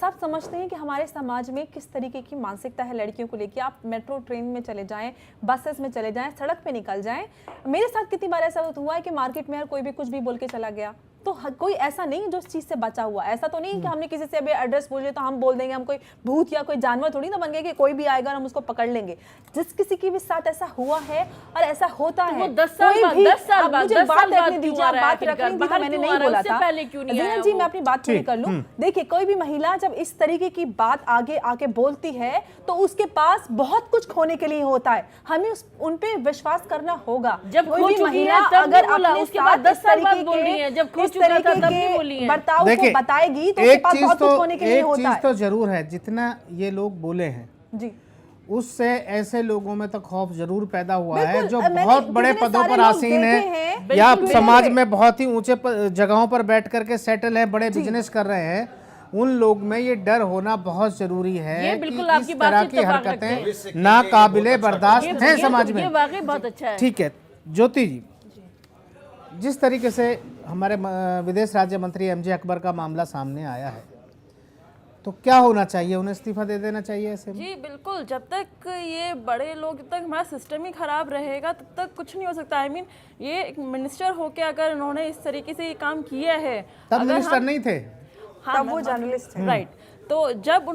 F: सब समझते हैं कि हमारे समाज में किस तरीके की मानसिकता है लड़कियों को लेकर। आप मेट्रो ट्रेन में चले जाएं, बसेस में चले जाएं, सड़क पे निकल जाएं। मेरे साथ कितनी बार ऐसा हुआ है कि मार्केट में कोई भी कुछ भी बोल के चला गया, तो कोई ऐसा नहीं जो इस चीज़ से बचा हुआ। ऐसा तो नहीं कि हमने किसी से अभी एड्रेस पूछे तो हम बोल देंगे हम कोई भूत या कोई जानवर थोड़ी ना बन गए कि कोई भी आएगा और हम उसको पकड़ लेंगे। जिस किसी के भी साथ ऐसा हुआ है और ऐसा होता है,
H: वो 10 साल बाद, 10 साल बाद,
F: मुझे
H: 10
F: बात
H: साल बाद
F: रखने दीजिए, आप बात रख रही थी तो मैंने नहीं बोला था। जीनत जी, मैं अपनी बात पूरी कर लूं। देखिए, कोई भी महिला जब इस तरीके की बात आगे आके बोलती है तो उसके पास बहुत कुछ खोने के लिए होता है। हमें उन पे विश्वास करना होगा।
H: जब
F: कोई भी महिला अगर अपने साथ 10 साल बाद बोल रही है, जब इस तरीके के बर्ताव को बताएगी तो उसके पास बहुत कुछ होने के लिए होता है।
A: एक चीज तो जरूर है, जितना ये लोग बोले हैं
F: जी,
A: उससे ऐसे लोगों में तो खौफ जरूर पैदा हुआ है जो बहुत बड़े पदों पर आसीन है या समाज में बहुत ही ऊंचे जगहों पर बैठ करके सेटल है, बड़े बिजनेस कर रहे हैं। उन लोग में ये डर होना बहुत जरूरी है कि इस तरह की हरकतें नाकाबिले बर्दाश्त हैं समाज में।
H: वाकई बहुत अच्छा है।
A: ठीक है ज्योति जी, जिस तरीके से हमारे विदेश राज्य मंत्री एमजे अकबर का मामला सामने आया है, तो क्या होना चाहिए? उन्हें इस्तीफा दे देना चाहिए ऐसे में?
G: जी बिल्कुल, जब तक ये बड़े लोग, जब तक हमारा सिस्टम ही खराब रहेगा तब तक कुछ नहीं हो सकता। आई मीन ये एक मिनिस्टर होके अगर उन्होंने इस तरीके से ये काम किया है,
A: तब मिनिस्टर नहीं थे,
G: हाँ,
F: तब वो जर्नलिस्ट हैं।
G: राइट। तो जब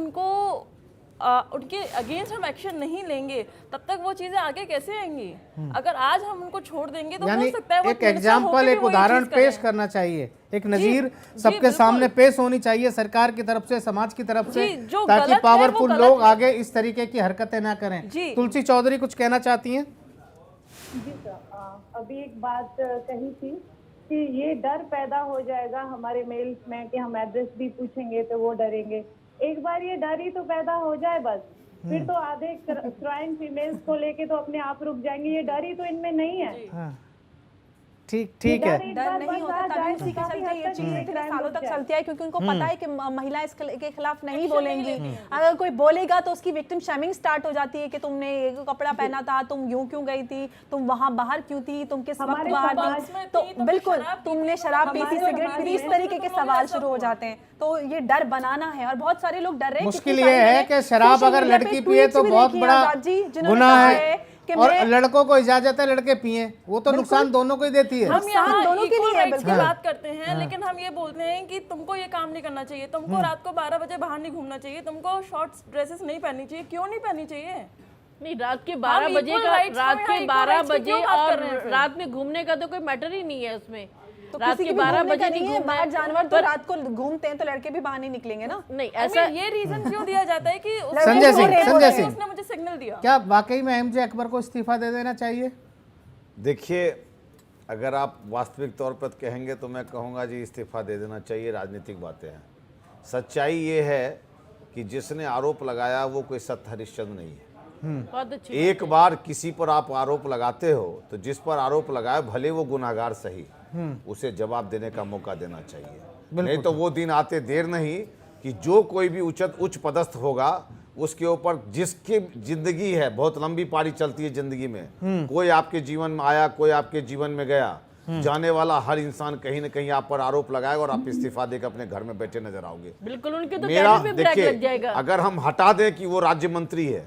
G: उनके अगेंस्ट हम एक्शन नहीं लेंगे तब तक वो चीजें आगे कैसे आएंगी? अगर आज हम उनको छोड़ देंगे तो हो सकता है वो
A: एक एग्जाम्पल, एक उदाहरण पेश करना चाहिए, एक नजीर सबके सामने पेश होनी चाहिए सरकार की तरफ से, समाज की तरफ से, ताकि पावरफुल लोग आगे इस तरीके की हरकतें ना करें। तुलसी चौधरी कुछ कहना चाहती हैं?
J: जी सर, अभी एक बात कही थी कि ये डर पैदा हो जाएगा हमारे मेल्स में कि हम एड्रेस भी पूछेंगे तो वो डरेंगे। एक बार ये डर ही तो पैदा हो जाए बस, फिर तो आधे क्राइम फीमेल्स को लेके तो अपने आप रुक जाएंगे। ये डर ही तो इनमें नहीं है।
A: ठीक है,
F: डर नहीं होता, तभी उसी के चलते ये चीज़ इतने सालों तक चलती है, क्योंकि उनको पता है कि महिला इसके खिलाफ नहीं बोलेंगी। अगर कोई बोलेगा तो उसकी विक्टिम शेमिंग स्टार्ट हो जाती है कि तुमने ये कपड़ा पहना था, तुम यूं क्यों गई थी, तुम वहां बाहर क्यों थी, तुम किस वक्त बाहर थी, तो बिल्कुल तुमने शराब पी थी, सिगरेट पी थी, इस तरीके के सवाल शुरू हो जाते हैं। तो ये डर बनाना है, और बहुत सारे लोग डर रहे हैं।
A: मुश्किल ये है कि शराब अगर लड़की पिए तो बहुत बड़ा गुनाह है, और लड़कों को इजाजत है लड़के पिए, वो तो नुकसान दोनों को ही देती है।
G: हम यहाँ दोनों के लिए की बात करते हैं, लेकिन हम ये बोलते हैं कि तुमको ये काम नहीं करना चाहिए, तुमको रात को 12 बजे बाहर नहीं घूमना चाहिए, तुमको शॉर्ट्स ड्रेसेस नहीं पहननी चाहिए। क्यों नहीं पहननी चाहिए?
H: नहीं, रात के 12 बजे का, रात के 12 बजे और रात में घूमने का तो कोई मैटर ही नहीं है उसमें।
F: तो रात के 12 बजे नहीं है, बाहर जानवर तो रात को घूमते हैं, तो लड़के भी बाहर नहीं निकलेंगे ना।
H: नहीं, ऐसा
G: ये रीजन क्यों दिया जाता है कि
A: संजय सिंह
G: उसने मुझे सिग्नल दिया?
A: क्या वाकई में एमजे अकबर को इस्तीफा दे देना चाहिए?
I: देखिए, अगर आप वास्तविक तौर पर कहेंगे तो मैं कहूँगा जी इस्तीफा दे देना चाहिए। राजनीतिक बातें हैं। सच्चाई ये है कि जिसने आरोप लगाया वो कोई सत्य हरिश्चंद्र नहीं है।
H: बहुत अच्छी
I: एक बार किसी पर आप आरोप लगाते हो तो जिस पर आरोप लगाए भले वो गुनाहगार सही, उसे जवाब देने का मौका देना चाहिए। नहीं तो वो दिन आते देर नहीं कि जो कोई भी उच्च पदस्थ होगा उसके ऊपर, जिसकी जिंदगी है बहुत लंबी पारी चलती है जिंदगी में, कोई आपके जीवन में आया, कोई आपके जीवन में गया, जाने वाला हर इंसान कहीं ना कहीं आप पर आरोप लगाएगा और आप इस्तीफा देकर अपने घर में बैठे नजर आओगे।
H: बिल्कुल, उनके तो
I: मेरा
H: कैरियर पे ब्रेक लग
I: देखिए,
H: जाएगा।
I: अगर हम हटा दें कि वो राज्य मंत्री है,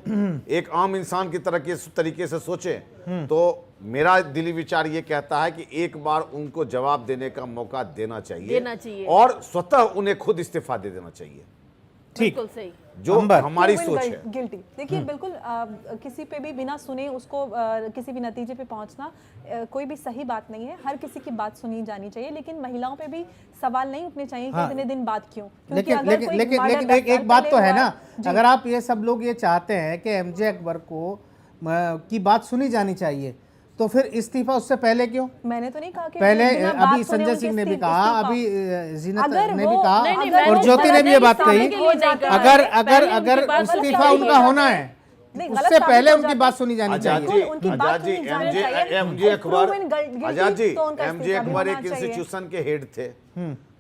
I: एक आम इंसान की तरह के तरीके से सोचे, तो मेरा दिली विचार ये कहता है कि एक बार उनको जवाब देने का मौका देना चाहिए और स्वतः उन्हें खुद इस्तीफा दे देना चाहिए।
H: बिल्कुल सही,
I: जो हमारी सोच है।
F: गिल्टी देखिए, बिल्कुल किसी पे भी बिना सुने उसको किसी भी नतीजे पे पहुंचना कोई भी सही बात नहीं है। हर किसी की बात सुनी जानी चाहिए, लेकिन महिलाओं पे भी सवाल नहीं उठने चाहिए कि इतने दिन बाद क्यों।
A: लेकिन एक बात तो है ना, अगर आप ये सब लोग ये चाहते हैं कि एमजे अकबर को की बात सुनी जानी चाहिए, तो फिर इस्तीफा उससे पहले क्यों?
F: मैंने तो नहीं कहा कि
A: पहले, अभी संजय सिंह ने भी कहा, अभी जीनत ने भी कहा और ज्योति ने भी ये बात कही, अगर इस्तीफा उनका होना है उससे पहले उनकी बात सुनी जानी चाहिए।
I: एमजे अकबर एक इंस्टीट्यूशन के हेड थे,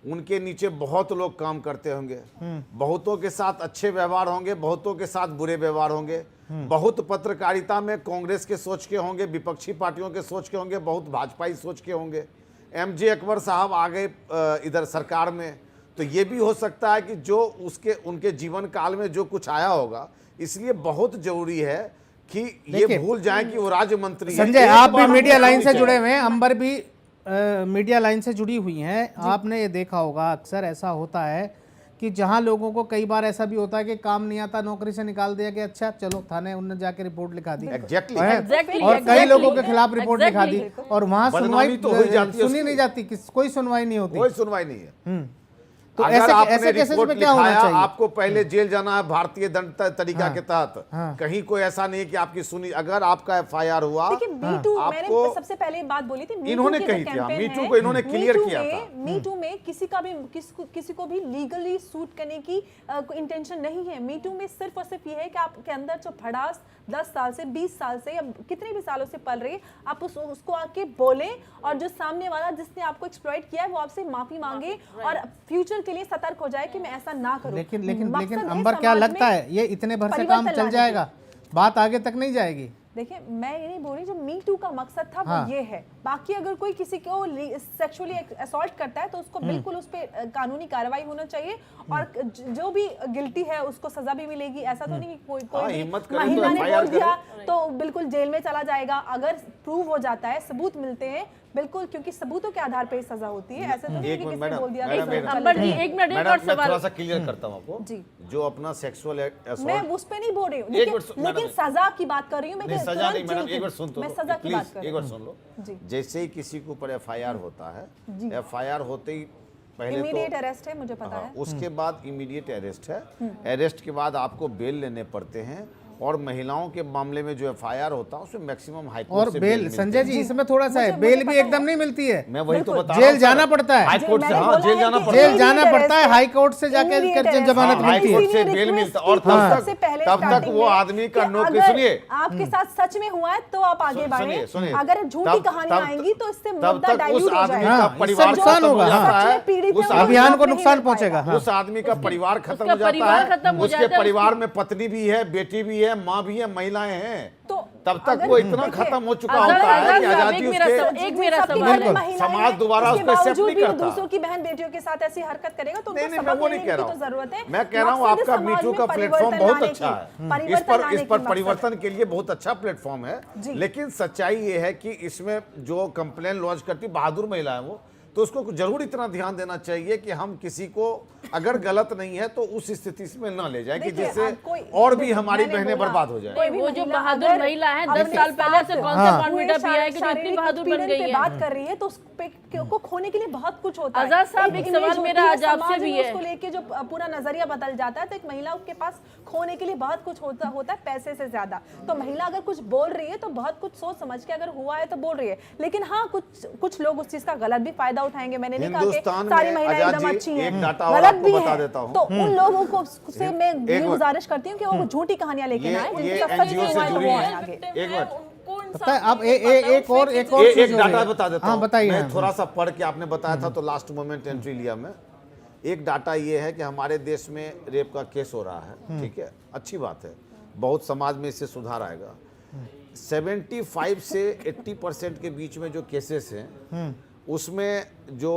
I: उनके नीचे बहुत लोग काम करते होंगे, बहुतों के साथ अच्छे व्यवहार होंगे, बहुतों के साथ बुरे व्यवहार होंगे, बहुत पत्रकारिता में कांग्रेस के सोच के होंगे, विपक्षी पार्टियों के सोच के होंगे, बहुत भाजपाई सोच के होंगे। एमजे अकबर साहब आ गए इधर सरकार में, तो ये भी हो सकता है कि जो उनके जीवन काल में जो कुछ आया होगा, इसलिए बहुत जरूरी है कि ये भूल जाएं कि वो राज्य मंत्री हैं।
A: संजय, आप भी मीडिया लाइन से जुड़े हुए हैं, अंबर भी मीडिया लाइन से जुड़ी हुई हैं, आपने ये देखा होगा अक्सर ऐसा होता है कि जहां लोगों को कई बार ऐसा भी होता है कि काम नहीं आता, नौकरी से निकाल दिया कि अच्छा चलो थाने, उनने जाके रिपोर्ट लिखा दी। और कई लोगों के खिलाफ रिपोर्ट लिखा दी और वहां सुनवाई तो सुनी नहीं जाती, कोई सुनवाई नहीं होती,
I: कोई सुनवाई नहीं है।
A: तो
I: अगर
A: ऐसे केसेस में क्या होना चाहिए?
I: आपको पहले जेल जाना है भारतीय दंड तरीका के तहत, कहीं कोई ऐसा नहीं है कि आपकी सुनी, अगर आपका एफआईआर हुआ,
F: मैंने सबसे पहले बात बोली थी,
I: इन्होंने कही थी, मीटू को इन्होंने क्लियर किया था।
F: मीटू में किसी को भी लीगली सूट करने की इंटेंशन नहीं है। मीटू में सिर्फ और सिर्फ ये है कि आपके अंदर जो भड़ास 10 साल से 20 साल से या कितने भी सालों से पल रही है, आप उसको आके बोलें और जो सामने वाला जिसने आपको एक्सप्लॉइट किया है वो आपसे माफी मांगे और फ्यूचर के लिए सतर्क हो जाए कि मैं ऐसा ना करूं।
A: लेकिन अंबर, क्या लगता है ये इतने भर से काम चल जाएगा, बात आगे तक नहीं जाएगी?
F: देखिए, मैं ये नहीं बोल रही, जो मी टू का मकसद था वो ये है। बाकी अगर कोई किसी को सेक्सुअली असॉल्ट करता है तो उसको बिल्कुल उस पर कानूनी कार्रवाई होना चाहिए और जो भी गिल्टी है उसको सजा भी मिलेगी। ऐसा तो नहीं कि कोई महिला ने बोल दिया तो बिल्कुल जेल में चला जाएगा। अगर प्रूव हो जाता है, सबूत मिलते हैं, बिल्कुल, क्योंकि सबूतों के आधार पर सजा होती है। ऐसा तो नहीं कि किसी ने बोल दिया।
H: अंबर जी, एक मिनट, एक और सवाल
I: थोड़ा सा क्लियर करता हूं आपको जी। जो अपना सेक्सुअल असॉल्ट,
F: मैं उस पे नहीं बोल रही हूं, लेकिन सजा की बात कर रही हूं मैं।
I: सजा नहीं मैडम, एक बार सुन तो,
F: मैं सजा की बात कर रही हूं।
I: एक बार सुन लो। जैसे ही किसी के ऊपर एफआईआर होता है, एफआईआर होते ही पहले
F: इमीडिएट अरेस्ट है, मुझे पता है।
I: उसके बाद इमीडिएट अरेस्ट है, अरेस्ट के बाद आपको बेल लेने पड़ते हैं और महिलाओं के मामले में जो एफआईआर होता है उसमें मैक्सिमम हाई कोर्ट से
A: बेल। संजय जी, इसमें थोड़ा सा है, बेल भी एकदम नहीं मिलती है,
I: मैं वही तो बता रहा हूं,
A: जेल जाना पड़ता है,
I: हाई कोर्ट से, जेल जाना पड़ता
A: है, हाई कोर्ट से जाके जमानत मिलती है,
I: हाई कोर्ट से बेल मिलता है और तब तक वो आदमी का नौकरी, सुनिए,
F: आपके साथ सच में हुआ है तो आप आगे बढ़े, अगर झूठी कहानी आएंगी तो इससे मुद्दा डाइल्यूट हो जाएगा,
I: परिवार
A: नुकसान होगा, उस अभियान को नुकसान पहुंचेगा,
I: उस आदमी का परिवार खत्म हो जाता है, उसके परिवार में पत्नी भी है, बेटी भी है, माँ भी है, महिलाएं हैं, तो तब तक वो इतना खत्म हो चुका होता है कि आजादी उसके समाज दोबारा उसको एक्सेप्ट नहीं करता।
F: दूसरों की बहन बेटियों के साथ ऐसी हरकत करेगा तो
I: नहीं, मैं वो नहीं कह रहा हूँ, मैं कह रहा हूँ आपका मीटू का प्लेटफॉर्म बहुत अच्छा है, इस पर परिवर्तन के लिए बहुत अच्छा प्लेटफॉर्म है। लेकिन सच्चाई ये है कि इसमें जो कंप्लेन लॉन्च करती बहादुर महिला है वो, तो उसको जरूर इतना ध्यान देना चाहिए कि हम किसी को अगर गलत नहीं है तो उस स्थिति में ना ले जाए कि जिससे और भी हमारी बहनें बर्बाद हो जाए।
H: वो जो बहादुर महिला है 10 साल पहले से कौन सा कॉन्फिडेंस पिया है कि जो इतनी बहादुर बन गई है,
F: बात कर रही है तो को खोने के लिए बहुत कुछ होता है।
H: आजाद साहब, एक सवाल मेरा आज आपसे भी है,
F: उसको लेके जो पूरा नजरिया बदल जाता है, तो एक महिला के पास खोने के लिए बहुत कुछ होता है, पैसे से ज्यादा। तो महिला अगर कुछ बोल रही है तो बहुत कुछ सोच समझ के अगर हुआ है तो बोल रही है, लेकिन हाँ कुछ लोग उस चीज का गलत भी फायदा उठाएंगे। मैंने नहीं कहा कि
I: हिंदुस्तान
F: सारी
I: में
F: महिलाएं
I: आजाद
F: एकदम
I: जी,
F: अच्छी
I: एक
F: हैं,
I: डाटा और
F: गलत
I: आपको
F: भी
I: बता
F: है।
I: देता हूं।
F: तो उन लोगों को से मैं
I: एक
F: ये
I: मिनट।
F: गुजारिश करती हूँ कि वो झूठी कहानियां लेके ना आए,
I: ये
F: जिनके साथ सच
I: NGO
F: नहीं
I: से
F: हुआ है तो
I: जुड़ी
F: वो
I: हैं।
F: आए आगे।
I: एक मिनट,
A: पता है अब एक और
I: एक
A: चीज हो
I: डाटा
A: रही है।
I: बता देता
A: हाँ
I: हूं।
A: बताइए।
I: मैं थोड़ा सा पढ़ के आपने बताया था तो लास्ट मोमेंट एंट्री लिया मैं। एक डाटा ये है कि हमारे देश में रेप का केस हो रहा है, ठीक है, अच्छी बात है, बहुत समाज में इससे सुधार आएगा। 75 से 80% के बीच में जो केसेस हैं उसमें जो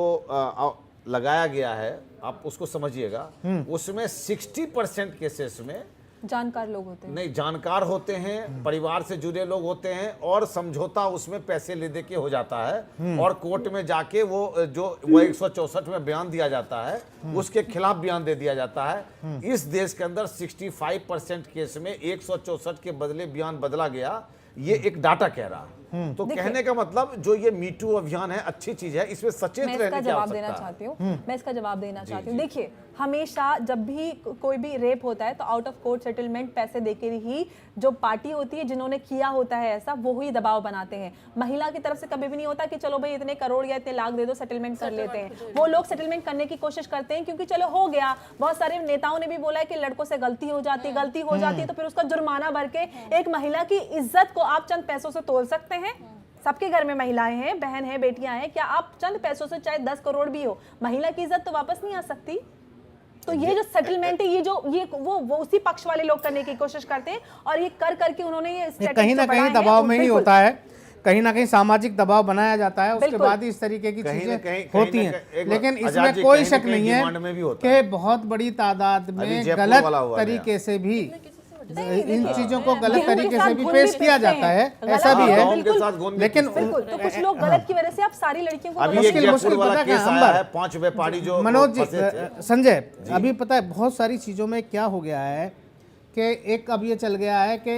I: लगाया गया है, आप उसको समझिएगा, उसमें 60% केसेस में
F: जानकार लोग होते हैं,
I: नहीं जानकार होते हैं, परिवार से जुड़े लोग होते हैं, और समझौता उसमें पैसे ले दे के हो जाता है, और कोर्ट में जाके वो 164 में बयान दिया जाता है, उसके खिलाफ बयान दे दिया जाता है। इस देश के अंदर 65% केस में 164 के बदले बयान बदला गया, ये एक डाटा कह रहा है। तो कहने का मतलब जो ये मीटू अभियान है अच्छी चीज है, इसमें सचेत
F: मैं इसका
I: रहने की
F: जवाब देना
I: आवश्यकता है।
F: चाहती हूँ। मैं इसका जवाब देना चाहती हूँ। देखिए, हमेशा जब भी कोई भी रेप होता है तो आउट ऑफ कोर्ट सेटलमेंट पैसे देके ही जो पार्टी होती है जिन्होंने किया होता है ऐसा, वो ही दबाव बनाते हैं। महिला की तरफ से कभी भी नहीं होता कि चलो भाई इतने करोड़ या इतने लाख दे दो, सेटलमेंट कर लेते हैं। वो लोग सेटलमेंट करने की कोशिश करते हैं क्योंकि चलो हो गया। बहुत सारे नेताओं ने भी बोला है कि लड़कों से गलती हो जाती है तो फिर उसका जुर्माना भर के एक महिला की इज्जत को आप चंद पैसों से तोल सकते हैं। सबके घर में महिलाएं हैं, बहन हैं, बेटियां हैं, क्या आप चंद पैसों से चाहे 10 करोड़ भी हो, महिला की इज्जत तो वापस नहीं आ सकती? तो ये जो सेटलमेंट है, ये वो उसी पक्ष वाले लोग करने की कोशिश करते हैं, और ये कर करके उन्होंने ये
A: कहीं ना कहीं दबाव में ही होता है, कहीं ना कहीं सामाजिक दबाव बनाया जाता है, उसके बाद ही इस तरीके की
I: कहीं न
A: चीजें
I: कहीं-
A: होती
I: कहीं न
A: हैं।
I: कहीं-
A: लेकिन
I: आजाद
A: इसमें
I: जी,
A: कोई
I: कहीं न
A: शक
I: कहीं
A: नहीं है
I: डिमांड में भी होता है।
A: कि बहुत बड़ी तादाद में
I: जयपुर
A: गलत
I: वाला हुआ
A: तरीके से भी इन
F: देखिए,
A: चीजों को गलत
F: गेहूं के
A: तरीके
F: साथ
A: से भी
F: घुन
A: पेश
F: भी
A: किया
F: पीसते
A: जाता है,
F: हैं।
A: ऐसा भी
F: गलत
A: है।
I: गेहूं के साथ घुन भी
A: लेकिन
I: पीसते हैं।
F: बिल्कुल, तो कुछ लोग गलत की वजह से आप सारी लड़कियों को
I: अभी
F: गलत
I: एक
A: मुश्किल
I: जयपुर वाला
A: पता
I: केस
A: क्या,
I: आया
A: अंबर?
I: है, 5 व्यापारी जो
A: मनोज जी,
I: फंसे थे।
A: संजय, अभी पता है बहुत सारी चीज़ों में क्या हो गया है कि एक अब ये चल गया है कि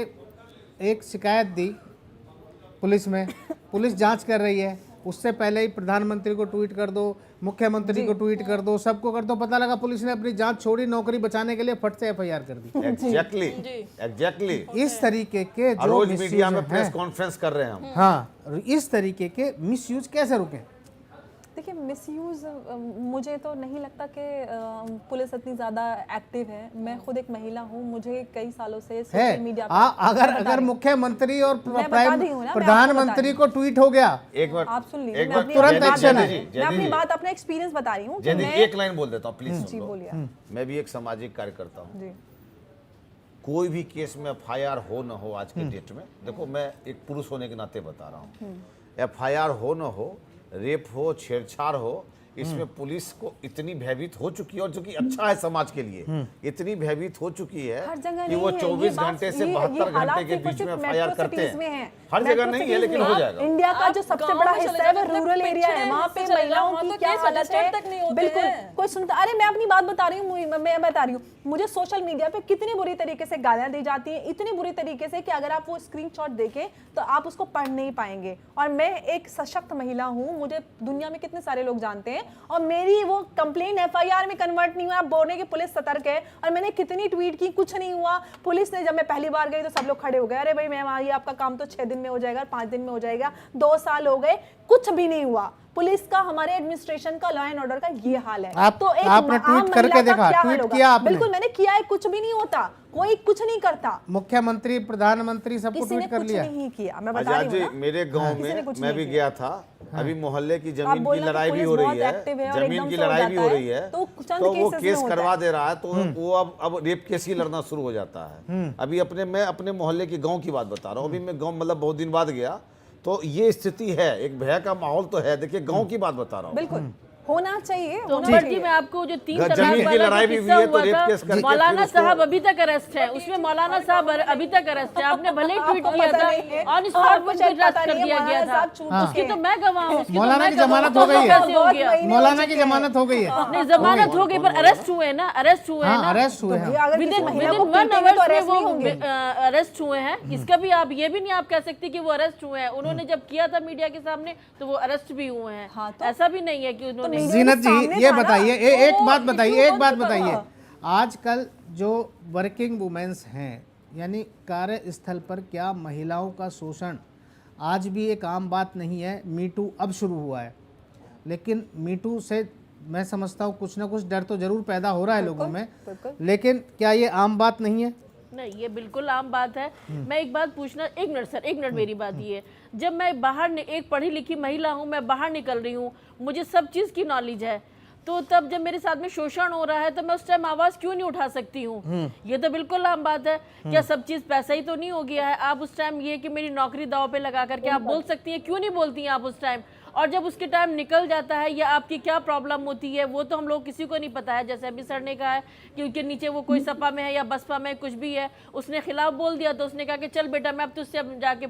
A: एक शिकायत दी पुलिस में, पुलिस जांच कर रही है, उससे पहले ही प्रधानमंत्री को ट्वीट कर दो, मुख्यमंत्री को ट्वीट कर दो, सबको कर दो, पता लगा पुलिस ने अपनी जांच छोड़ी, नौकरी बचाने के लिए फट से FIR कर दी।
I: एग्जैक्टली
A: इस तरीके के जो
I: रोज मीडिया
A: misuse
I: में प्रेस
A: हैं,
I: कॉन्फ्रेंस कर रहे हैं हम।
A: हाँ, इस तरीके के मिसयूज कैसे रुकें?
F: देखिए, मिसयूज मुझे तो नहीं लगता कि पुलिस इतनी ज़्यादा एक्टिव है। मैं खुद एक महिला हूँ, मुझे कई सालों से
A: है
F: सोशल मीडिया
A: अगर मुख्यमंत्री और
F: मैं बता रही हूँ ना, मैं आपको
A: प्रधानमंत्री को ट्वीट हो गया,
I: एक मिनट
F: आप सुन लीजिए,
I: एक
F: मैं
I: मिनट
F: अपनी
A: तुरंत
F: बात
A: एक्शन
F: बता
A: है।
F: रही हूँ। मैं अपनी बात, अपना एक्सपीरियंस बता रही हूँ कि
I: जयदीप,
F: मैं
I: एक लाइन बोल देता हूँ प्लीज
F: जी
I: सुन लो।
F: बोलिए
I: मैं भी एक सामाजिक कार्यकर्ता हूँ।
F: जी।
I: कोई भी केस में FIR हो न हो आज के डेट में, देखो मैं एक पुरुष होने के नाते बता रहा हूँ, FIR हो न हो, रेप हो, छेड़छाड़ हो, इसमें पुलिस को इतनी भयभीत हो चुकी है, और जो कि अच्छा है समाज के लिए, इतनी भयभीत हो चुकी है
F: हर जगह
I: कि वो
F: नहीं है।
I: 24
F: ये बात-
I: घंटे से
F: ये
I: 72
F: हालात
I: घंटे के
F: सिर्फ
I: बीच में
F: सिर्फ
I: FIR
F: मेट्रो
I: करते
F: सिटीज में
I: हैं।
F: है।
I: हर जगह
F: मेट्रो
I: नहीं है,
F: सिटीज
I: लेकिन
F: में
I: हो
F: आप
I: जाएगा।
F: इंडिया का जो सबसे
G: गाँव
F: बड़ा
G: में चले
F: हिस्सा है वो
G: जाते हैं,
F: रूरल एरिया है,
G: पिछड़े
F: वहाँ पे
G: हिस्से चले
F: महिलाओं
G: जाओ,
F: की
G: वहाँ तो
F: क्या
G: केस
F: हालत है,
G: रजिस्टर तक नहीं होते
F: बिल्कुल
G: हैं।
F: कोई सुनता। अरे मैं अपनी बात बता रही हूँ, मैं बता रही हूँ, मुझे सोशल मीडिया पे कितनी बुरी तरीके से गालियां दी जाती हैं, इतनी बुरी तरीके से कि अगर आप वो स्क्रीनशॉट देखें तो आप उसको पढ़ नहीं पाएंगे। और मैं एक सशक्त महिला हूँ, मुझे दुनिया में कितने सारे लोग जानते हैं, और मेरी वो कंप्लेंट FIR में कन्वर्ट नहीं हुआ। आप बोलने की पुलिस सतर्क है, और मैंने कितनी ट्वीट की, कुछ नहीं हुआ। पुलिस ने, जब मैं पहली बार गई तो सब लोग खड़े हो गए, अरे भाई मैम आइए, आपका काम तो 6 दिन में हो जाएगा, 5 दिन में हो जाएगा। 2 साल हो गए, कुछ भी नहीं हुआ। पुलिस का, हमारे एडमिनिस्ट्रेशन का, लॉ एंड ऑर्डर का ये हाल है।
A: तो एक आपने
F: आम
A: ट्वीट करके
F: महिला का
A: देखा,
F: क्या
A: ट्वीट
F: हाल होगा?
A: किया आपने?
F: बिल्कुल मैंने किया है, कुछ भी नहीं होता, कोई कुछ नहीं करता,
A: मुख्यमंत्री, प्रधानमंत्री सबको
F: किसी ने
A: ट्वीट कर
F: कुछ
A: लिया।
F: नहीं किया। मैं बता
I: आजाद
F: रही
I: जी,
F: हूँ ना।
I: मेरे गांव
F: किसी ने
I: में
F: कुछ
I: मैं
F: नहीं
I: भी
F: किया।
I: गया था, अभी मोहल्ले की
F: आप
I: जमीन की
F: बोलना कि
I: लड़ाई भी
F: पुलिस
I: हो रही
F: बहुत
I: है,
F: एक्टिव है और
I: जमीन
F: एकदम
I: की
F: से हो
I: लड़ाई भी
F: जाता
I: हो
F: है,
I: रही है,
F: तो चंद
I: तो वो
F: केसेस में
I: केस
F: होता
I: करवा
F: है।
I: दे रहा है, तो वो अब रेप केस ही लड़ना शुरू हो जाता है। अभी मैं अपने मोहल्ले की गाँव की बात बता रहा हूँ, अभी मैं गाँव मतलब बहुत दिन बाद गया, तो ये स्थिति है, एक भय का माहौल तो है। देखिए गाँव की बात बता रहा हूँ।
F: बिल्कुल होना चाहिए,
H: तो
F: होना
H: अंबर जी,
F: चाहिए।
H: मैं आपको जो 3
I: जमीन
H: तलाक
I: की
H: वाला
I: लड़ाई
H: जो
I: भी
H: किस्सा
I: हुई है, तो
H: हुआ
I: रेप
H: था,
I: केस करके
H: मौलाना
I: फिर उसको-
H: साहब अभी तक अरेस्ट है, उसमें मौलाना साहब अभी तक अरेस्ट है। आपने भले ही ट्वीट
F: आपको
H: किया
F: पता
H: था,
F: नहीं है,
H: ऑन स्पॉट
F: आपको
H: उनको
F: शायद
H: अरेस्ट
F: पता
H: कर
F: नहीं है,
H: दिया गया
F: मौलाना
H: था।
F: साहब चुप
H: उसकी
F: थे।
H: तो मैं गवाह हूँ, उसकी तो
A: मौलाना
H: मैं
A: की
H: गवाह हूँ।
A: जमानत हो गई है।
H: कैसे हो
F: बहुत
H: गया?
F: महीने
A: मौलाना की जमानत हो गई है।
H: नहीं, जमानत हो गई, पर अरेस्ट हुए हैं ना, अरेस्ट हुए हैं
A: हाँ,
H: ना।
A: अरेस्ट हुए
F: तो
A: हैं।
F: भैया, अगर किसी
H: विदिन
F: महिला को
H: 1
F: पीटेंगे तो
H: आवर्स
F: अरेस्ट
H: में
F: नहीं
H: वो
F: होंगे।
H: अरेस्ट हुए हैं। इसका भी आप ये भी नहीं आप कह सकते कि वो अरेस्ट हुए हैं। उन्होंने जब किया था मीडिया के सामने तो वो अरेस्ट भी हुए हैं।
F: हाँ, तो-
H: ऐसा भी नहीं है कि उन्होंने
F: मीडिया
A: जीनत
F: के
A: जी,
F: सामने
A: ये
F: था ना,
A: बताइए,
F: तो
A: एक बात बताइए,
F: issue
A: एक बात
F: बंद
A: बताइए,
F: करो।
A: आजकल जो वर्किंग वुमेन्स हैं, यानी कार्यस्थल पर क्या महिलाओं का शोषण आज भी एक आम बात नहीं है? मीटू अब शुरू हुआ है, लेकिन मीटू से मैं समझता हूँ कुछ ना कुछ डर तो जरूर पैदा हो रहा है लोगों में, लेकिन क्या ये आम बात नहीं है?
H: नहीं, ये बिल्कुल आम बात है। मैं एक बात पूछना, एक मिनट सर, एक मिनट, मेरी बात ये है, जब मैं बाहर एक पढ़ी लिखी महिला हूँ, मैं बाहर निकल रही हूँ, मुझे सब चीज़ की नॉलेज है, तो तब जब मेरे साथ में शोषण हो रहा है तो मैं उस टाइम आवाज़ क्यों नहीं उठा सकती हूँ? ये तो बिल्कुल आम बात है। क्या सब चीज़ पैसा ही तो नहीं हो गया है? आप उस टाइम ये कि मेरी नौकरी दांव पे लगा करके आप बोल सकती हैं, क्यों नहीं बोलती हैं आप उस टाइम? और जब उसके टाइम निकल जाता है या आपकी क्या प्रॉब्लम होती है वो तो हम लोग किसी को नहीं पता है। जैसे अभी सर ने कहा है कि उनके नीचे वो कोई सपा में है या बसपा में कुछ भी है, उसने खिलाफ बोल दिया तो उसने कहा कि चल बेटा मैं अब तुझसे अब जाके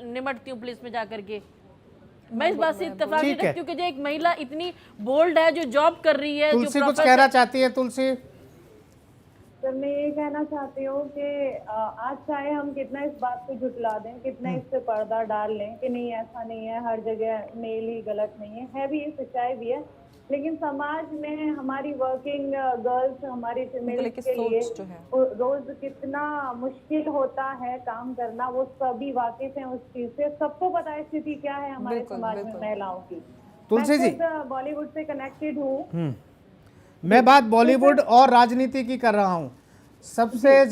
H: निमटती हूँ पुलिस में जा करके। मैं इस बात से इत्तेफाक नहीं रखती हूँ कि जो एक महिला इतनी बोल्ड है, जो जॉब कर रही है,
A: तुलसी कुछ कहना चाहती है? तुलसी
J: सर मैं ये कहना चाहती हूँ कि आज चाहे हम कितना इस बात को झुटला दें, कितना इस पे पर्दा डाल लें कि नहीं ऐसा नहीं है, हर जगह मेल ही गलत नहीं है भी, ये सच्चाई भी है, लेकिन समाज में हमारी वर्किंग गर्ल्स, हमारी फीमेल के लिए रोज कितना मुश्किल होता है काम करना, वो सभी वाकिफ हैं उस चीज से। सबको पता है स्थिति क्या है हमारे समाज में महिलाओं की।
A: तुलसी जी,
J: बॉलीवुड से कनेक्टेड हूँ।
A: मैं बात बॉलीवुड और राजनीति की कर रहा हूँ। सबसे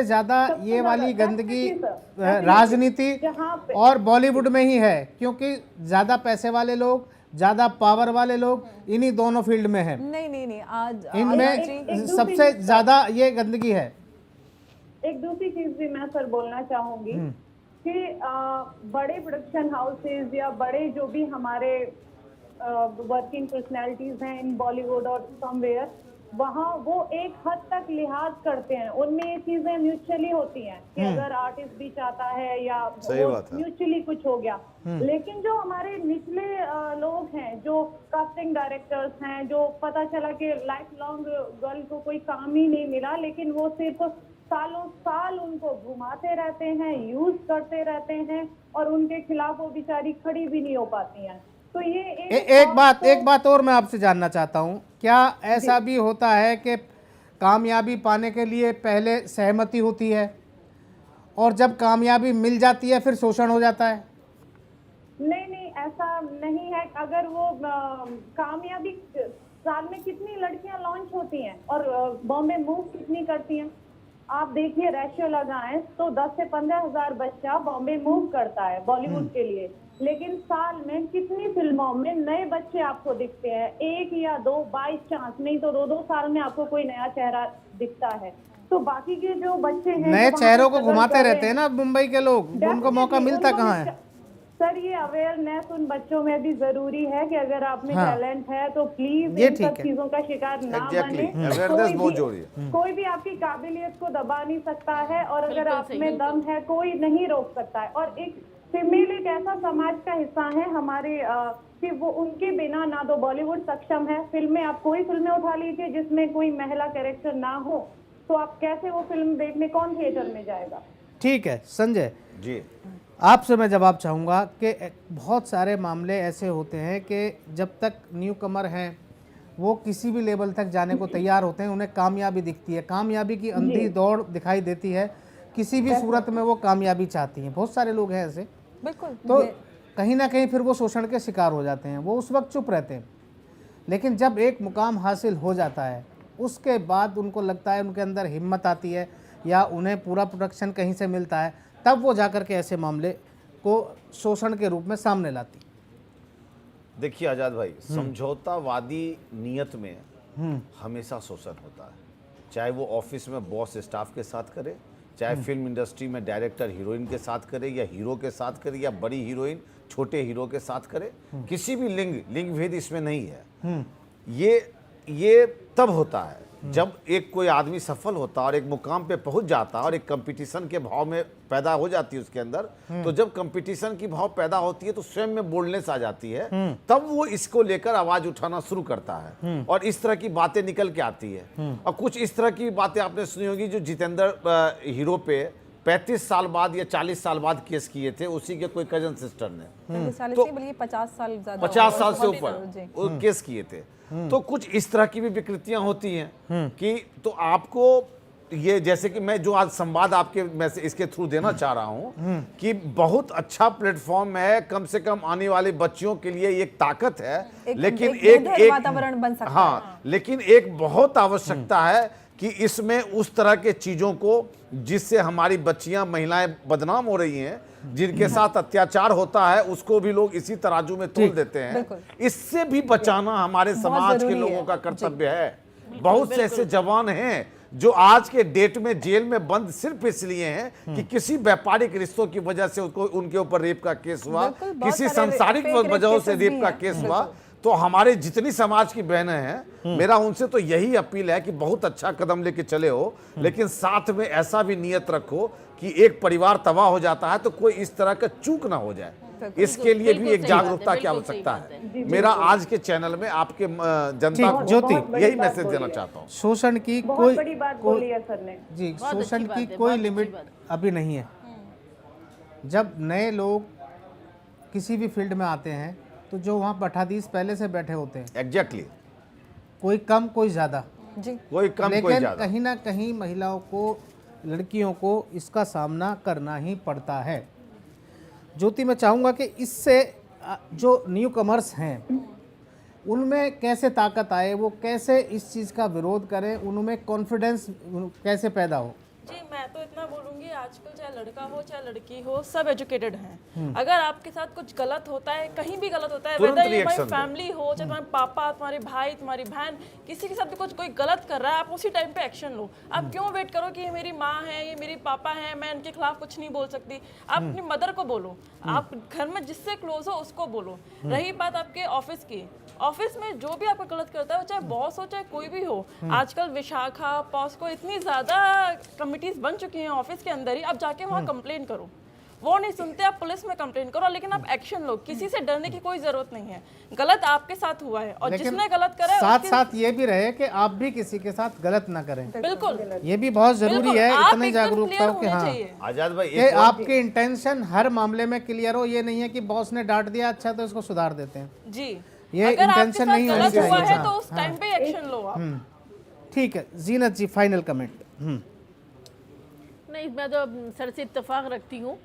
A: ज्यादा ये वाली गंदगी राजनीति और बॉलीवुड में ही है, क्योंकि ज्यादा पैसे वाले लोग, ज्यादा पावर वाले लोग इन्हीं दोनों फील्ड में हैं।
F: नहीं, आज
A: इनमें सबसे ज्यादा ये गंदगी है।
J: एक दूसरी चीज भी मैं सर बोलना चाहूंगी कि बड़े प्रोडक्शन हाउसेज या बड़े जो भी हमारे वर्किंग पर्सनैलिटीज हैं इन बॉलीवुड और समवेयर, वहाँ वो एक हद तक लिहाज करते हैं, उनमें ये चीजें म्यूचुअली होती हैं कि अगर आर्टिस्ट भी चाहता है या म्यूचुअली कुछ हो गया। लेकिन जो हमारे निचले लोग हैं, जो कास्टिंग डायरेक्टर्स हैं, जो पता चला कि लाइफ लॉन्ग गर्ल को कोई काम ही नहीं मिला, लेकिन वो सिर्फ सालों साल उनको घुमाते रहते हैं, यूज करते रहते हैं और उनके खिलाफ वो बेचारी खड़ी भी नहीं हो पाती हैं। तो ये
A: एक बात और मैं आपसे जानना चाहता हूँ, क्या ऐसा भी होता है कि कामयाबी पाने के लिए पहले सहमति होती है और जब कामयाबी मिल जाती है फिर शोषण हो जाता है?
J: नहीं, ऐसा नहीं है। अगर वो कामयाबी, साल में कितनी लड़कियां लॉन्च होती हैं और बॉम्बे मूव कितनी करती हैं, आप देखिए रेशियो लगाएं तो 10 से 15 हजार बच्चा बॉम्बे मूव करता है बॉलीवुड के लिए, लेकिन साल में कितनी फिल्मों में नए बच्चे आपको दिखते हैं? एक या दो, बाई चांस, नहीं तो 2-2 साल में आपको कोई नया चेहरा दिखता है। तो बाकी के जो बच्चे हैं
A: नए चेहरों को घुमाते रहते हैं ना मुंबई के लोग, उनको मौका मिलता कहाँ है?
J: सर ये अवेयरनेस उन बच्चों में भी जरूरी है कि अगर आप में टैलेंट है तो प्लीज इन सब चीजों का शिकार ना बने।
I: अवेयरनेस बहुत जरूरी है।
J: कोई भी आपकी काबिलियत को दबा नहीं सकता है और अगर आप में दम है कोई नहीं रोक सकता है। और एक फीमेल एक ऐसा समाज का हिस्सा है हमारे कि वो उनके बिना ना तो बॉलीवुड सक्षम है। फिल्में, आप कोई फिल्में उठा लीजिए जिसमें कोई महिला कैरेक्टर ना हो, तो आप कैसे वो फिल्म देखने, कौन थिएटर में जाएगा?
A: ठीक है संजय
I: जी,
A: आपसे मैं जवाब चाहूँगा कि बहुत सारे मामले ऐसे होते हैं कि जब तक न्यू कमर हैं वो किसी भी लेवल तक जाने को तैयार होते हैं, उन्हें कामयाबी दिखती है, कामयाबी की अंधी दौड़ दिखाई देती है, किसी भी सूरत में वो कामयाबी चाहती हैं। बहुत सारे लोग हैं ऐसे,
F: बिल्कुल।
A: तो कहीं ना कहीं फिर वो शोषण के शिकार हो जाते हैं। वो उस वक्त चुप रहते हैं, लेकिन जब एक मुकाम हासिल हो जाता है उसके बाद उनको लगता है, उनके अंदर हिम्मत आती है या उन्हें पूरा प्रोटेक्शन कहीं से मिलता है, तब वो जाकर के ऐसे मामले को शोषण के रूप में सामने लाती।
I: देखिए आजाद भाई, समझौतावादी नियत में हमेशा शोषण होता है, चाहे वो ऑफिस में बॉस स्टाफ के साथ करे, चाहे फिल्म इंडस्ट्री में डायरेक्टर हीरोइन के साथ करे या हीरो के साथ करे या बड़ी हीरोइन छोटे हीरो के साथ करे, किसी भी लिंग भेद इसमें नहीं है। ये तब होता है जब एक कोई आदमी सफल होता है और एक मुकाम पे पहुंच जाता है और एक कंपटीशन के भाव में पैदा हो जाती है उसके अंदर, तो जब कंपटीशन की भाव पैदा होती है तो स्वयं में बोल्डनेस आ जाती है, तब वो इसको लेकर आवाज उठाना शुरू करता है और इस तरह की बातें निकल के आती है। और कुछ इस तरह की बातें आपने सुनी होगी जो जितेंद्र हीरो पे 35 साल बाद या 40 साल बाद केस किए थे, उसी के कोई कजन सिस्टर ने, तो
F: 50 साल ज्यादा,
I: 50 साल से ऊपर वो केस किए थे। तो कुछ इस तरह की भी विकृतियां होती हैं कि तो आपको ये जैसे कि मैं जो आज संवाद आपके मैं से इसके थ्रू देना चाह रहा हूं कि बहुत अच्छा प्लेटफॉर्म है, कम से कम आने वाली बच्चियों के लिए एक ताकत है, लेकिन एक
F: वातावरण बन सकता है।
I: हाँ, लेकिन एक बहुत आवश्यकता है कि इसमें उस तरह के चीजों को जिससे हमारी बच्चियां महिलाएं बदनाम हो रही हैं, जिनके साथ अत्याचार होता है, उसको भी लोग इसी तराजू में तोल देते हैं। इससे भी बचाना हमारे समाज के लोगों का कर्तव्य है। बहुत से ऐसे जवान हैं जो आज के डेट में जेल में बंद सिर्फ इसलिए हैं कि किसी व्यापारिक रिश्तों की वजह से उनके ऊपर रेप का केस हुआ, किसी सांसारिक वजहों से रेप का केस हुआ। तो हमारे जितनी समाज की बहनें हैं, मेरा उनसे तो यही अपील है कि बहुत अच्छा कदम लेके चले हो, लेकिन साथ में ऐसा भी नियत रखो कि एक परिवार तबाह हो जाता है तो कोई इस तरह का चूक ना हो जाए। इसके लिए भी एक जागरूकता की आवश्यकता है। मेरा आज के चैनल में आपके जनता को
A: ज्योति
I: यही मैसेज देना चाहता हूँ।
A: शोषण की
J: बहुत बड़ी बात बोली है सर ने
A: जी, शोषण की कोई लिमिट अभी नहीं है। जब नए लोग किसी भी फील्ड में आते हैं तो जो वहाँ पठाधीश पहले से बैठे होते हैं,
I: एग्जैक्टली,
A: कोई कम कोई ज़्यादा,
I: कोई कम कोई
A: लेकिन
I: ज्यादा,
A: कहीं ना कहीं महिलाओं को, लड़कियों को इसका सामना करना ही पड़ता है। ज्योति, मैं चाहूँगा कि इससे जो न्यू कमर्स हैं उनमें कैसे ताकत आए, वो कैसे इस चीज़ का विरोध करें, उनमें कॉन्फिडेंस कैसे पैदा हो।
G: जी, मैं तो इतना बोलूँगी, आजकल चाहे लड़का हो चाहे लड़की हो, सब एजुकेटेड हैं। अगर आपके साथ कुछ गलत होता है, कहीं भी गलत होता है, वेदर ये हमारी फैमिली हो, चाहे तुम्हारे पापा, तुम्हारे भाई, तुम्हारी बहन, किसी के साथ भी कुछ कोई गलत कर रहा है, आप उसी टाइम पे एक्शन लो। आप क्यों वेट करो कि ये मेरी माँ है, ये मेरी पापा है, मैं इनके खिलाफ कुछ नहीं बोल सकती। आप अपनी मदर को बोलो, आप घर में जिससे क्लोज हो उसको बोलो। रही बात आपके ऑफिस की, ऑफिस में जो भी आपको गलत करता है, चाहे बॉस हो चाहे कोई भी हो, आजकल विशाखा, पॉस्को, इतनी ज्यादा कमिटीज बन चुकी हैं ऑफिस के अंदर ही, आप जाके वहाँ कंप्लेन करो। वो नहीं सुनते, आप पुलिस में कंप्लेन करो, लेकिन आप एक्शन लो। किसी से डरने की कोई जरूरत नहीं है। गलत आपके साथ हुआ है और जिसने गलत करा है
A: साथ साथ ये भी रहे कि आप भी किसी के साथ गलत ना करें।
G: बिल्कुल,
A: ये भी बहुत जरूरी है, इतनी जागरूकता हो कि हाँ,
I: आजाद भाई,
A: कि आपके इंटेंशन हर मामले में क्लियर हो। ये नहीं है कि बॉस ने डांट दिया, अच्छा तो इसको सुधार देते हैं।
G: जी,
A: ये
G: अगर आपके
A: इंटेंशन
G: साथ
A: नहीं होनी
G: गलत हुआ
A: चाहिए।
G: है तो उस टाइम पे एक्शन लो आप।
A: ठीक है, जीनत जी, फाइनल कमेंट।
H: नहीं, मैं तो सर से इत्तेफाक रखती हूँ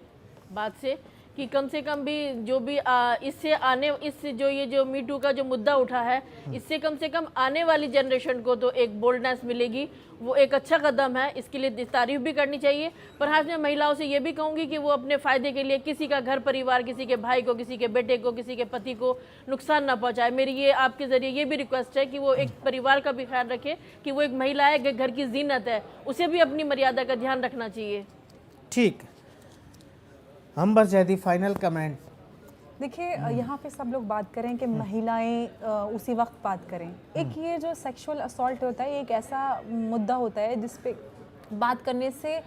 H: बात से कि कम से कम भी जो भी इससे जो मी टू का जो मुद्दा उठा है, इससे कम से कम आने वाली जनरेशन को तो एक बोल्डनेस मिलेगी। वो एक अच्छा कदम है, इसके लिए तारीफ भी करनी चाहिए। पर हाँ, मैं महिलाओं से ये भी कहूँगी कि वो अपने फ़ायदे के लिए किसी का घर परिवार, किसी के भाई को, किसी के बेटे को, किसी के पति को नुकसान ना पहुँचाए। मेरी ये आपके ज़रिए ये भी रिक्वेस्ट है कि वो एक परिवार का भी ख्याल रखे कि वो एक महिला है, घर की जीनत है, उसे भी अपनी मर्यादा का ध्यान रखना चाहिए।
A: ठीक, अंबर जैदी, फाइनल कमेंट।
F: देखिए, यहाँ पे सब लोग बात करें कि महिलाएं उसी वक्त बात करें। एक ये जो सेक्सुअल असॉल्ट होता है, एक ऐसा मुद्दा होता है जिस पे बात करने से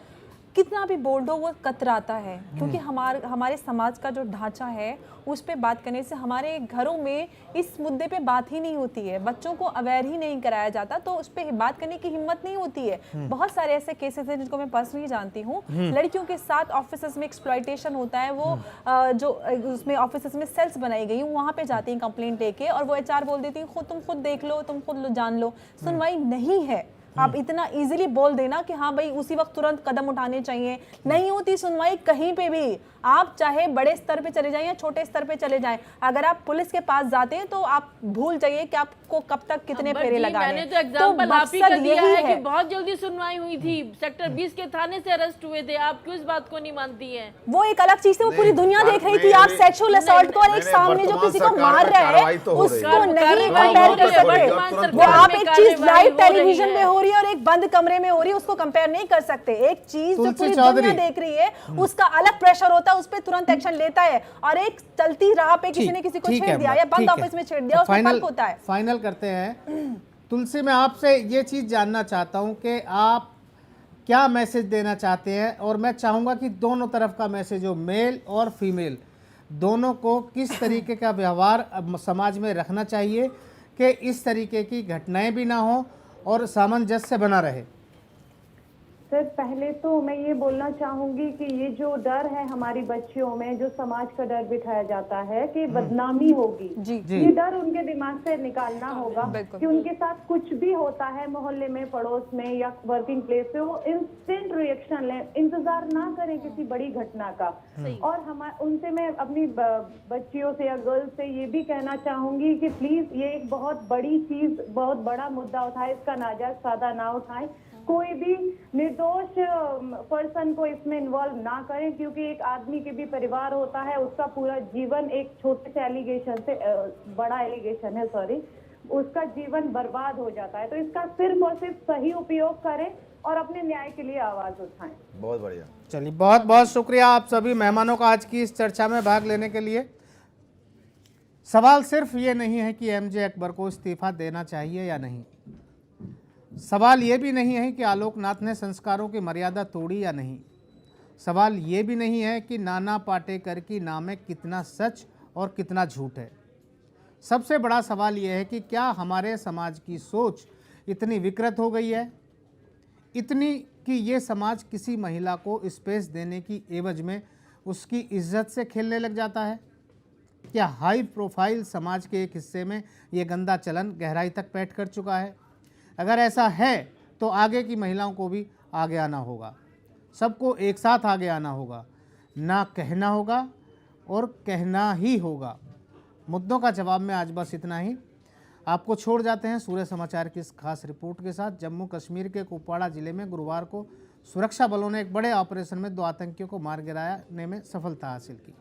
F: कितना भी बोल्ड हो वो कतराता है, क्योंकि हमारे समाज का जो ढांचा है उस पे बात करने से हमारे घरों में इस मुद्दे पे बात ही नहीं होती है, बच्चों को अवेयर ही नहीं कराया जाता, तो उस पे बात करने की हिम्मत नहीं होती है। बहुत सारे ऐसे केसेस हैं जिनको मैं पर्सनली जानती हूँ। लड़कियों के साथ ऑफिस में एक्सप्लॉयटेशन होता है, वो जो उसमें ऑफिस में सेल्स बनाई गई वहाँ पे जाती हैं कंप्लेंट लेके, और वो HR बोल देती है तुम खुद देख लो, तुम खुद जान लो। सुनवाई नहीं है। आप इतना इजीली बोल देना कि हाँ भाई उसी वक्त तुरंत कदम उठाने चाहिए, नहीं होती सुनवाई कहीं पे भी। आप चाहे बड़े स्तर पे चले जाएं या छोटे स्तर पे चले जाएं, अगर आप पुलिस के पास जाते हैं तो आप भूल जाइए कि आपको कब तक कितने फेरे लगाने।
H: मैंने तो एग्जांपल आप ही का दिया है कि बहुत जल्दी सुनवाई हुई थी, सेक्टर 20 के थाने से अरेस्ट हुए थे। आप क्यों इस बात को नहीं मानती हैं?
F: वो एक अलग चीज थी, वो पूरी दुनिया देख रही थी। आप सेक्सुअल असॉल्ट को और एक सामने जो किसी को मार रहे हैं उसको नहीं कंपेयर कर सकते। वो आप एक चीज लाइव टेलीविजन पे हो रही है और एक बंद कमरे में हो रही है, उसको कंपेयर नहीं कर सकते। एक चीज जो पूरी दुनिया देख रही है उसका अलग प्रेशर होता है, उस पर तुरंत एक्शन लेता है, और एक चलती राह पे किसी ने किसी को छेड़ दिया या बंद ऑफिस में छेड़ दिया, उसमें फर्क होता है।
A: फाइनल करते हैं। तुलसी, मैं आपसे ये चीज जानना चाहता हूं कि आप क्या मैसेज देना चाहते हैं, और मैं चाहूंगा कि दोनों तरफ का मैसेज हो, मेल और फीमेल दोनों को, किस तरीके का व्यवहार समाज में रखना चाहिए कि इस तरीके की घटनाएं भी ना हो और सामंजस्य बना रहे।
J: सर पहले तो मैं ये बोलना चाहूंगी कि ये जो डर है हमारी बच्चियों में, जो समाज का डर बिठाया जाता है कि बदनामी होगी, ये डर उनके दिमाग से निकालना होगा कि उनके साथ कुछ भी होता है मोहल्ले में, पड़ोस में या वर्किंग प्लेस पे, वो इंस्टेंट रिएक्शन लें, इंतजार ना करें किसी बड़ी घटना का। और उनसे मैं अपनी बच्चियों से या गर्ल्स से ये भी कहना चाहूंगी कि प्लीज ये एक बहुत बड़ी चीज, बहुत बड़ा मुद्दा उठाए, इसका नाजायज फायदा ना उठाएं, कोई भी निर्दोष पर्सन को इसमें इन्वॉल्व ना करें, क्योंकि एक आदमी के भी परिवार होता है, उसका पूरा जीवन एक छोटे से एलिगेशन से, बड़ा एलिगेशन है सॉरी, उसका जीवन बर्बाद हो जाता है। तो इसका सिर्फ और सिर्फ सही उपयोग करें और अपने न्याय के लिए आवाज उठाएं।
I: बहुत बढ़िया।
A: चलिए, बहुत बहुत शुक्रिया आप सभी मेहमानों का आज की इस चर्चा में भाग लेने के लिए। सवाल सिर्फ ये नहीं है कि एमजे अकबर को इस्तीफा देना चाहिए या नहीं, सवाल ये भी नहीं है कि आलोकनाथ ने संस्कारों की मर्यादा तोड़ी या नहीं, सवाल ये भी नहीं है कि नाना पाटेकर की नाम में कितना सच और कितना झूठ है। सबसे बड़ा सवाल ये है कि क्या हमारे समाज की सोच इतनी विकृत हो गई है, इतनी कि ये समाज किसी महिला को स्पेस देने की एवज में उसकी इज्जत से खेलने लग जाता है। क्या हाई प्रोफाइल समाज के एक हिस्से में ये गंदा चलन गहराई तक पैठ कर चुका है? अगर ऐसा है तो आगे की महिलाओं को भी आगे आना होगा, सबको एक साथ आगे आना होगा, ना कहना होगा और कहना ही होगा। मुद्दों का जवाब में आज बस इतना ही। आपको छोड़ जाते हैं सूर्य समाचार की इस खास रिपोर्ट के साथ। जम्मू कश्मीर के कुपवाड़ा जिले में गुरुवार को सुरक्षा बलों ने एक बड़े ऑपरेशन में 2 आतंकियों को मार गिराने में सफलता हासिल की।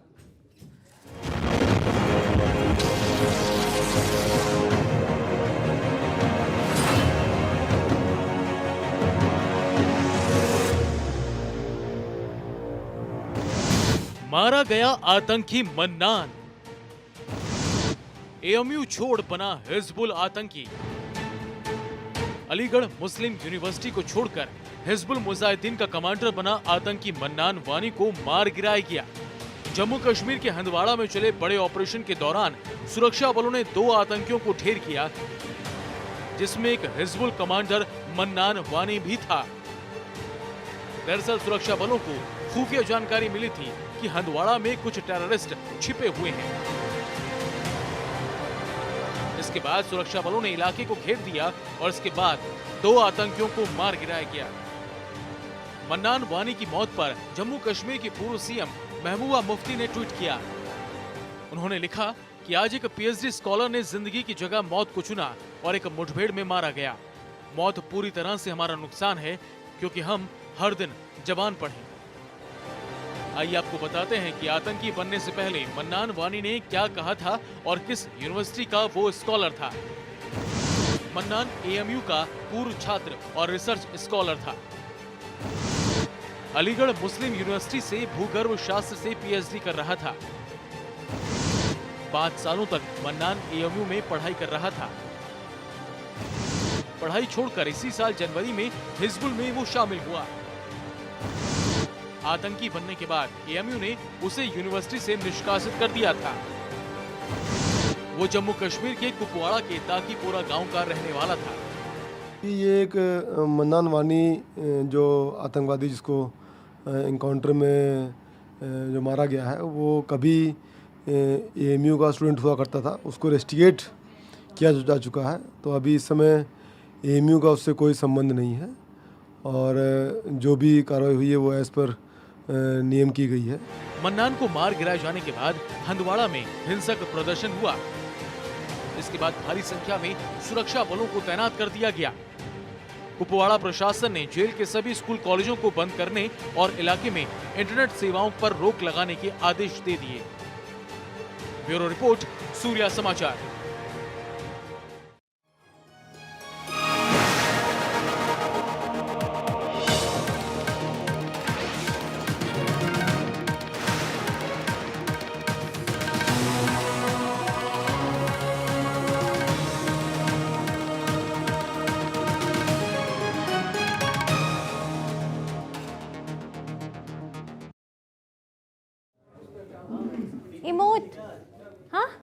B: मारा गया आतंकी मन्नान, एएमयू छोड़ बना हिजबुल आतंकी। अलीगढ़ मुस्लिम यूनिवर्सिटी को छोड़कर हिजबुल मुजाहिदीन का कमांडर बना आतंकी मन्नान वानी को मार गिराया गया। जम्मू कश्मीर के हंदवाड़ा में चले बड़े ऑपरेशन के दौरान सुरक्षा बलों ने 2 आतंकियों को ढेर किया, जिसमें एक हिजबुल कमांडर मन्नान वानी भी था। दरअसल सुरक्षा बलों को खुफिया जानकारी मिली थी कि हंदवाड़ा में कुछ टेररिस्ट छिपे हुए हैं। इसके बाद सुरक्षा बलों ने इलाके को घेर दिया और इसके बाद 2 आतंकियों को मार गिराया गया। मन्नान वानी की मौत पर जम्मू कश्मीर की पूर्व सीएम महबूबा मुफ्ती ने ट्वीट किया। उन्होंने लिखा कि आज एक पीएचडी स्कॉलर ने जिंदगी की जगह मौत को चुना और एक मुठभेड़ में मारा गया। मौत पूरी तरह से हमारा नुकसान है क्योंकि हम हर दिन जवान पढ़े। आइए आपको बताते हैं कि आतंकी बनने से पहले मन्नान वानी ने क्या कहा था और किस यूनिवर्सिटी का वो स्कॉलर था। मन्नान एएमयू का पूर्व छात्र और रिसर्च स्कॉलर था। अलीगढ़ मुस्लिम यूनिवर्सिटी से भूगर्भ शास्त्र से पीएचडी कर रहा था। 5 सालों तक मन्नान एएमयू में पढ़ाई कर रहा था। पढ़ाई छोड़कर इसी साल जनवरी में हिजबुल में वो शामिल हुआ। आतंकी बनने के बाद एएमयू ने उसे यूनिवर्सिटी से निष्कासित कर दिया था। वो जम्मू कश्मीर के कुपवाड़ा के ताकीपोरा गांव का रहने वाला था।
K: ये एक मन्नान वानी जो आतंकवादी जिसको इनकाउंटर में जो मारा गया है, वो कभी एएमयू का स्टूडेंट हुआ करता था। उसको रेस्टिगेट किया जा चुका है, तो अभी इस समय एएमयू का उससे कोई संबंध नहीं है और जो भी कार्रवाई हुई है वो एज पर नियम की गई है।
B: मन्नान को मार गिराए जाने के बाद हंदवाड़ा में हिंसक प्रदर्शन हुआ। इसके बाद भारी संख्या में सुरक्षा बलों को तैनात कर दिया गया। कुपवाड़ा प्रशासन ने जेल के सभी स्कूल कॉलेजों को बंद करने और इलाके में इंटरनेट सेवाओं पर रोक लगाने के आदेश दे दिए। ब्यूरो रिपोर्ट, सूर्या समाचार।